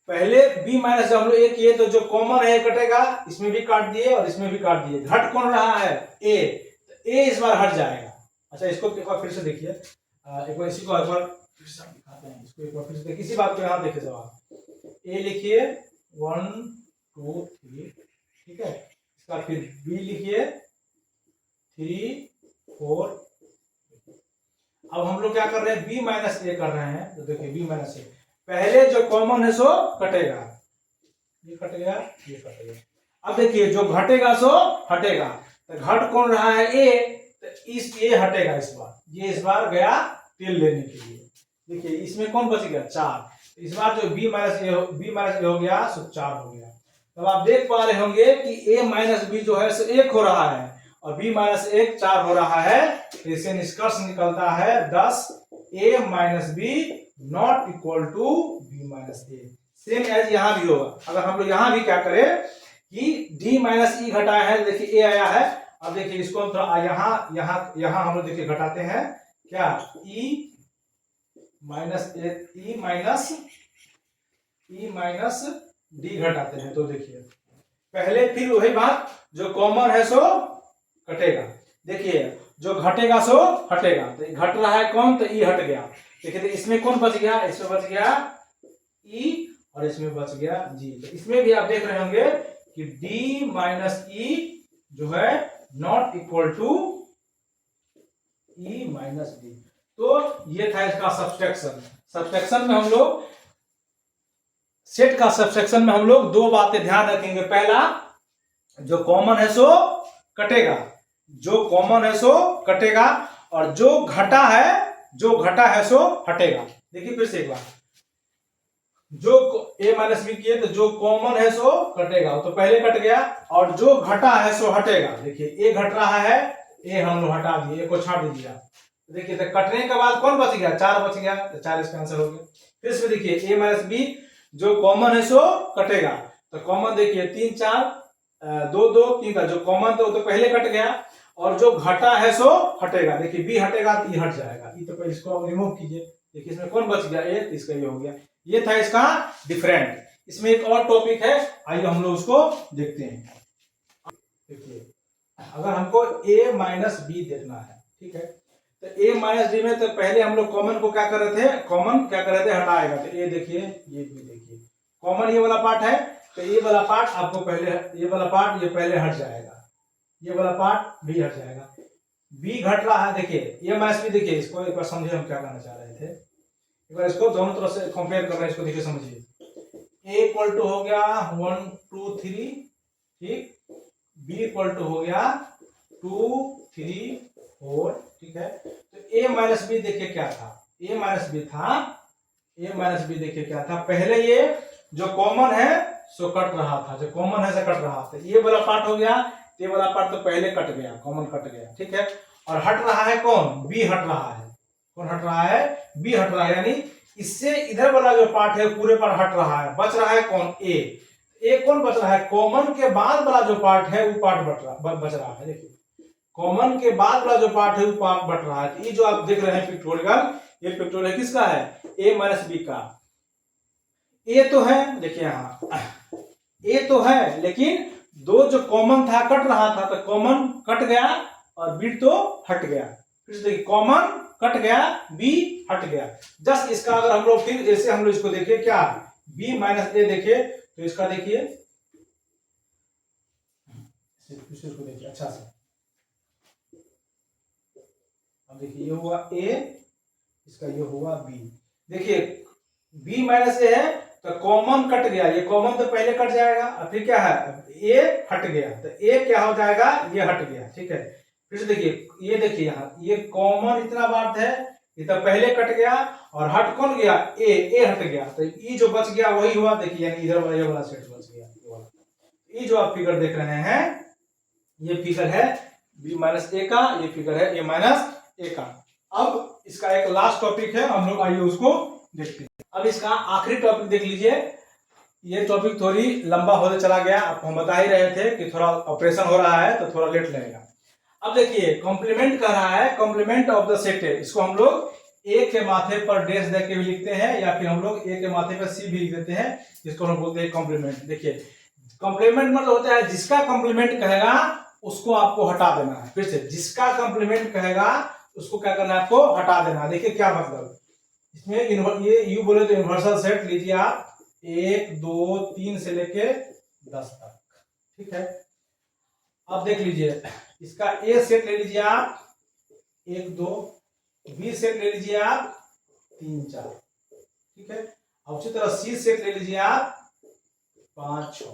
पहले बी माइनस जब हम लोग ए किए तो जो कॉमन है कटेगा, इसमें भी काट दिए और इसमें भी काट दिए। घट कौन रहा है? ए। तो ए इस बार हट जाएगा। अच्छा इसको एक बार फिर से देखिए, एक बार इसी को एक बार फिर से दिखाते हैं। इसको एक बार फिर से देखिए, इसी बात को यहाँ देखिए जवाब। ए लिखिए 1 2 3, ठीक है? इसका फिर बी लिखिए 3 4। अब हम लोग क्या कर रहे हैं? बी माइनस ए कर रहे हैं। तो देखिए बी माइनस ए, पहले जो कॉमन है सो कटेगा, ये कट गया, ये कट गया। अब देखिए जो घटेगा सो हटेगा। तो घट कौन रहा है? ए। तो इस ये हटेगा इस बार, ये इस बार गया तेल लेने के लिए। देखिए इसमें कौन बच गया? 4। इस बार जो बी माइनस ए हो गया सो 4 हो गया। तब आप देख पा रहे होंगे कि ए माइनस बी जो है सो 1 हो रहा है और बी माइनस 1 4 हो रहा है। तो इससे निष्कर्ष निकलता है 10 A minus B not equal to B minus A. Same as यहां भी होगा। अगर हम लोग यहां भी क्या करें कि डी माइनस ई घटाया है, देखिए ए आया है। अब देखिए इसको हम थोड़ा यहां हम लोग देखिए घटाते हैं क्या? ई माइनस डी घटाते हैं। तो देखिए पहले फिर वही बात, जो कॉमन है सो कटेगा। देखिए जो घटेगा सो हटेगा। तो घट रहा है कौन? तो ई हट गया। देखिए तो इसमें कौन बच गया? इसमें बच गया ई और इसमें बच गया जी। तो इसमें भी आप देख रहे होंगे कि डी माइनस ई जो है not equal to E minus D. तो ये था इसका सब्सट्रैक्शन। सब्सट्रैक्शन में हम लोग, सेट का सब्सट्रैक्शन में हम लोग 2 बातें ध्यान रखेंगे। पहला, जो कॉमन है सो कटेगा, जो कॉमन है सो कटेगा, और जो घटा है सो हटेगा। देखिए फिर से एक बार, जो ए माइनस बी किए तो जो कॉमन है सो कटेगा, तो पहले कट गया, और जो घटा है सो हटेगा। देखिए ए घट रहा है, ए हम लोग हटा दिए, ए को छाट दीजिए। देखिए तो कटने के बाद कौन बच गया? 4 बच गया। तो 4 इसका आंसर हो गया। फिर से देखिए ए माइनस बी, जो कॉमन है सो कटेगा। तो कॉमन देखिए 3 4 2 2 3 का जो कॉमन तो पहले कट गया, और जो घटा है सो हटेगा। देखिए बी हटेगा तो ई हट जाएगा। ई तो इसको रिमूव कीजिए। देखिए इसमें कौन बच गया? ए। इसका ये हो गया। ये था इसका डिफरेंट। इसमें एक और टॉपिक है, आइए हम लोग उसको देखते हैं। देखिए अगर हमको ए माइनस बी देखना है, ठीक है, तो ए माइनस बी में तो पहले हम लोग कॉमन को क्या कर रहे थे? कॉमन क्या कर रहे थे? हटाएगा। तो ए देखिए, ये बी देखिए, कॉमन ये वाला पार्ट है, तो ये वाला पार्ट आपको पहले, ये वाला पार्ट ये पहले हट जाएगा, ये वाला पार्ट भी हट जाएगा। बी घट रहा है, देखिए ए माइनस बी। देखिए इसको एक बार समझिए हम क्या कहना चाह रहे थे। एक बार इसको दोनों तरफ से कंपेयर कर रहे हैं, इसको देखिए समझिए। ए इक्वल टू हो गया 1 2 3, ठीक, बी इक्वल टू हो गया 2 3 4, ठीक है। तो ए माइनस बी देखिए क्या था, ए माइनस बी था, ए माइनस बी देखिए क्या था, पहले ये जो कॉमन है सो कट रहा था, जो कॉमन है सो कट रहा था, ये वाला पार्ट हो गया, ये वाला पार्ट तो पहले कट गया, कॉमन कट गया, ठीक है। और हट रहा है कौन, बी हट रहा है, कौन हट रहा है, बी हट रहा है, यानी इससे इधर वाला जो पार्ट है पूरे पर हट रहा है, बच रहा है कौन, ए कौन बच रहा है, कॉमन के बाद वाला जो पार्ट है वो पार्ट बच रहा है, देखिए कॉमन के बाद वाला जो पार्ट है वो पार्ट बच रहा है। ये जो आप देख रहे हैं पिक्टोरियल, ये पिक्टोरियल किसका है, ए माइनस बी का। ए तो है, देखिए यहाँ ए तो है, लेकिन दो जो कॉमन था कट रहा था, तो कॉमन कट गया और बी तो हट गया, फिर से देखिए कॉमन कट गया, बी हट गया। जस्ट इसका अगर हम लोग फिर ऐसे हम लोग इसको देखिए क्या, बी माइनस ए देखिए, तो इसका देखिए, इसको देखिए अच्छा से, अब देखिए ये हुआ ए, इसका ये हुआ बी, देखिए बी माइनस ए है तो कॉमन कट गया, ये कॉमन तो पहले कट जाएगा, और फिर क्या है, ए हट गया, तो ए क्या हो जाएगा, ये हट गया, ठीक है। फिर से देखिए, ये देखिए यहाँ ये कॉमन इतना बात है, ये तो पहले कट गया, और हट कौन गया, ए हट गया, तो ये जो बच गया वही हुआ, देखिए यानी इधर वाला ये वाला सेट बच गया, ये वाला। ये जो आप फिगर देख रहे हैं, ये फिगर है बी माइनस ए का, ये फिगर है ए माइनस ए का। अब इसका एक लास्ट टॉपिक है, हम लोग आइए उसको देखते हैं। अब इसका आखिरी टॉपिक देख लीजिए, ये टॉपिक थोड़ी लंबा होते चला गया, आपको हम बता ही रहे थे कि थोड़ा ऑपरेशन हो रहा है तो थोड़ा लेट लगेगा। अब देखिए कॉम्प्लीमेंट कर रहा है, कॉम्प्लीमेंट ऑफ द सेट है, इसको हम लोग ए के माथे पर डैश दे के भी लिखते हैं, या फिर हम लोग ए के माथे पर सी भी लिख देते हैं, इसको हम बोलते हैं कॉम्प्लीमेंट। देखिए कॉम्प्लीमेंट मतलब होता है जिसका कॉम्प्लीमेंट कहेगा उसको आपको हटा देना है, फिर से जिसका कॉम्प्लीमेंट कहेगा उसको क्या करना है, आपको हटा देना है। देखिए क्या मतलब, इसमें ये यू बोले तो यूनिवर्सल सेट लीजिए आप 1 2 3 से लेके 10 तक, ठीक है। अब देख लीजिए इसका ए सेट ले लीजिए आप 1 2, बी सेट ले लीजिए आप 3 4, ठीक है। अब उसी तरह सी सेट ले लीजिए आप 5 6।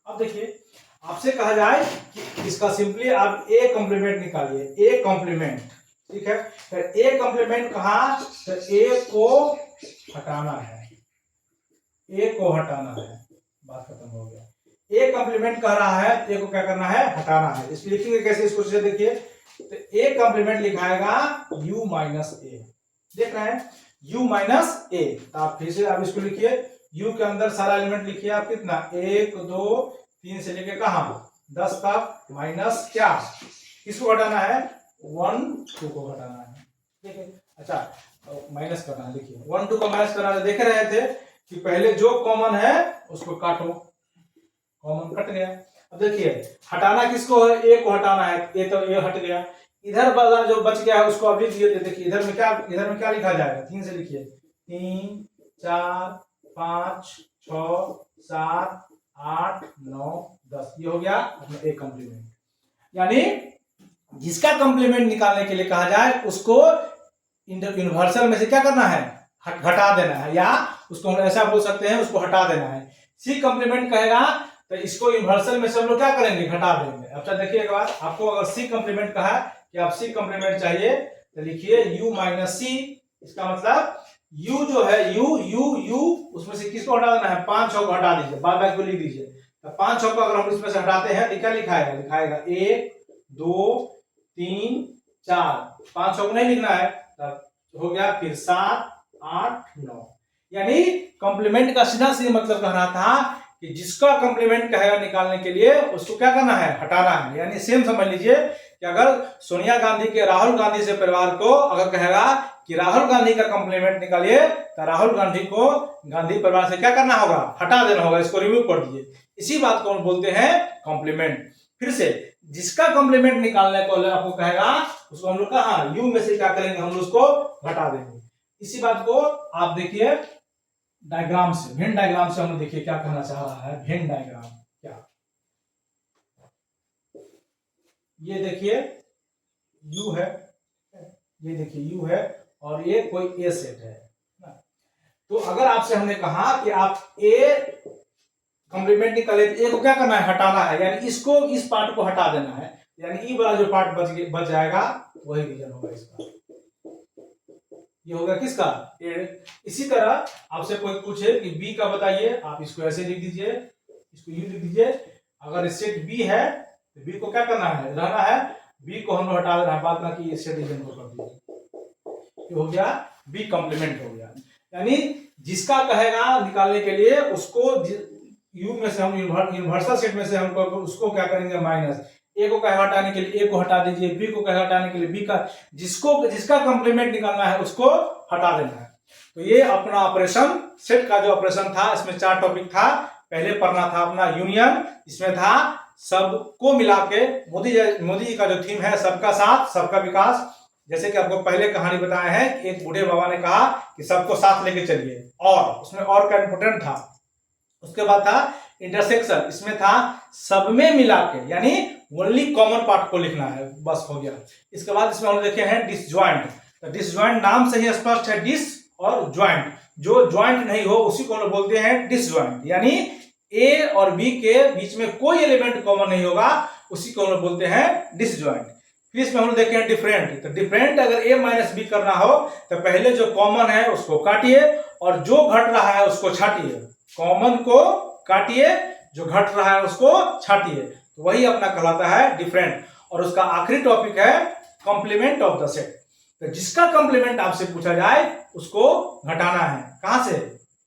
अब देखिए आपसे कहा जाए कि इसका सिंपली आप ए कॉम्प्लीमेंट निकालिए, ए कॉम्प्लीमेंट, ठीक है। तो ए कॉम्प्लीमेंट कहा, तो ए को हटाना है, ए को हटाना है, बात खत्म हो गया। ए कॉम्प्लीमेंट कह रहा है, ए को क्या करना है, हटाना है। इसको लिखेंगे कैसे, इसको से देखिए, तो ए कॉम्प्लीमेंट लिखाएगा u माइनस ए, देख रहे हैं u माइनस ए। तो आप फिर से आप इसको लिखिए, u के अंदर सारा एलिमेंट लिखिए आप, कितना 1 2 3 से लेके कहा 10 तक, माइनस क्या, किसको हटाना है, 1 2 को हटाना है, ठीक है। अच्छा माइनस करना है, देखिए 1 2 को माइनस करना है, देख रहे थे कि पहले जो कॉमन है उसको काटो, कॉमन कट गया। अब देखिए हटाना किसको है, ए को हटाना है, ए तो ए हट गया, इधर वाला जो बच गया है उसको अभी दिए, देखिए इधर में क्या लिखा जाएगा, 3 से लिखिए, 3 4 5 6 7 8 9 10, ये हो गया अपना ए कॉम्प्लीमेंट। यानी जिसका कॉम्प्लीमेंट निकालने के लिए कहा जाए उसको यूनिवर्सल में से क्या करना है, हटा देना है, या उसको हम ऐसा बोल सकते हैं उसको हटा देना है। सी कॉम्प्लीमेंट कहेगा तो इसको यूनिवर्सल में से हम लोग क्या करेंगे, हटा देंगे। अच्छा देखिए एक बार, आपको अगर सी कॉम्प्लीमेंट कहा कि आप सी कॉम्प्लीमेंट चाहिए तो लिखिए u माइनस सी, इसका मतलब u जो है u उसमें से किसको हटा देना है, 5 6 को हटा दीजिए, बाद बाकी को लिख दीजिए। तो 5 6 को अगर हम इसमें से हटाते हैं तो क्या लिखाएगा, लिखाएगा 1 2 3 4, 5 6 को नहीं लिखना है, तब हो गया फिर 7 8 9। यानी कॉम्प्लीमेंट का सीधा सीधा मतलब कह रहा था कि जिसका कॉम्प्लीमेंट कहेगा निकालने के लिए उसको क्या करना है, हटाना है। यानी सेम समझ लीजिए कि अगर सोनिया गांधी के राहुल गांधी से परिवार को अगर कहेगा कि राहुल गांधी का कॉम्प्लीमेंट निकालिए, तो राहुल गांधी को गांधी परिवार से क्या करना होगा, हटा देना होगा, इसको रिमूव कर दीजिए। इसी बात को हम बोलते हैं कॉम्प्लीमेंट। फिर से जिसका कॉम्प्लीमेंट निकालने को आपको कहेगा उसको हम लोग कहा यू में से क्या करेंगे, हम लोग उसको हटा देंगे। इसी बात को आप देखिए डायग्राम से, वेन डायग्राम से हम देखिए क्या कहना चाह रहा है, वेन डायग्राम क्या, ये देखिए यू है, ये देखिए यू है और ये कोई ए सेट है। तो अगर आपसे हमने कहा कि आप ए कंप्लीमेंट निकाले तो ए को क्या करना है, हटाना है, यानी इसको, इस पार्ट को हटा देना है, यानी ई वाला जो पार्ट बच जाएगा वही रीजन होगा इसका। ये होगा किसका, ए। इसी तरह आपसे कोई पूछे कि बी का बताइए, आप इसको ऐसे लिख दीजिए, इसको यू लिख दीजिए। अगर सेट बी है तो बी को क्या करना है, रहना है, बी को हम लोग हटा देना है, बात ना कि सेट रीजन को कर दीजिए। ये हो गया बी कॉम्प्लीमेंट हो गया। यानी जिसका कहेगा निकालने के लिए उसको यू में से हम यूनिवर्सल सेट में से हमको उसको क्या करेंगे, माइनस। ए को कहे हटाने के लिए ए को हटा दीजिए, बी को कहे हटाने के लिए बी का, जिसका कंप्लीमेंट निकालना है उसको हटा देना है। तो ये अपना ऑपरेशन सेट का जो ऑपरेशन था, इसमें 4 टॉपिक था। पहले पढ़ना था अपना यूनियन, इसमें था सबको मिला के, मोदी जी का जो थीम है सबका साथ सबका विकास। जैसे कि आपको पहले कहानी बताया है कि एक बूढ़े बाबा ने कहा कि सबको साथ लेके चलिए, और उसमें और क्या इंपोर्टेंट था। उसके बाद था इंटरसेक्शन, इसमें था सब में मिला के, यानी ओनली कॉमन पार्ट को लिखना है, बस हो गया। इसके बाद इसमें हम देखे हैं डिसजॉइंट। तो डिसजॉइंट नाम से ही स्पष्ट है, डिस और ज्वाइंट, जो ज्वाइंट नहीं हो उसी को हम बोलते हैं डिसजॉइंट, यानी ए और बी के बीच में कोई एलिमेंट कॉमन नहीं होगा, उसी को हम बोलते हैं डिसजॉइंट। फिर इसमें हम लोग देखे हैं डिफरेंट। तो डिफरेंट अगर ए माइनस बी करना हो तो पहले जो कॉमन है उसको काटिए और जो घट रहा है उसको छाटिए, कॉमन को काटिए, जो घट रहा है उसको छाटिए, तो वही अपना कहलाता है डिफरेंट। और उसका आखिरी टॉपिक है कॉम्प्लीमेंट ऑफ द सेट। तो जिसका कॉम्प्लीमेंट आपसे पूछा जाए उसको घटाना है, कहां से,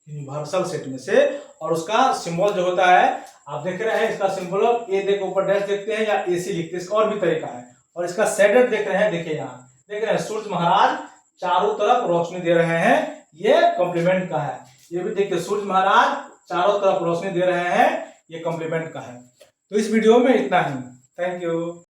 यूनिवर्सल सेट में से। और उसका सिंबल जो होता है आप देख रहे हैं, इसका सिंबल ए देखो, ऊपर डैश देखते हैं या एसी लिखते हैं, इसका और भी तरीका है। और इसका शेडेड देख रहे हैं, देखिए यहाँ देख रहे हैं सूर्य महाराज चारों तरफ रोशनी दे रहे हैं, ये कॉम्प्लीमेंट का है। ये भी देखिए सूर्य महाराज चारों तरफ रोशनी दे रहे हैं, ये कॉम्प्लीमेंट का है। तो इस वीडियो में इतना ही, थैंक यू।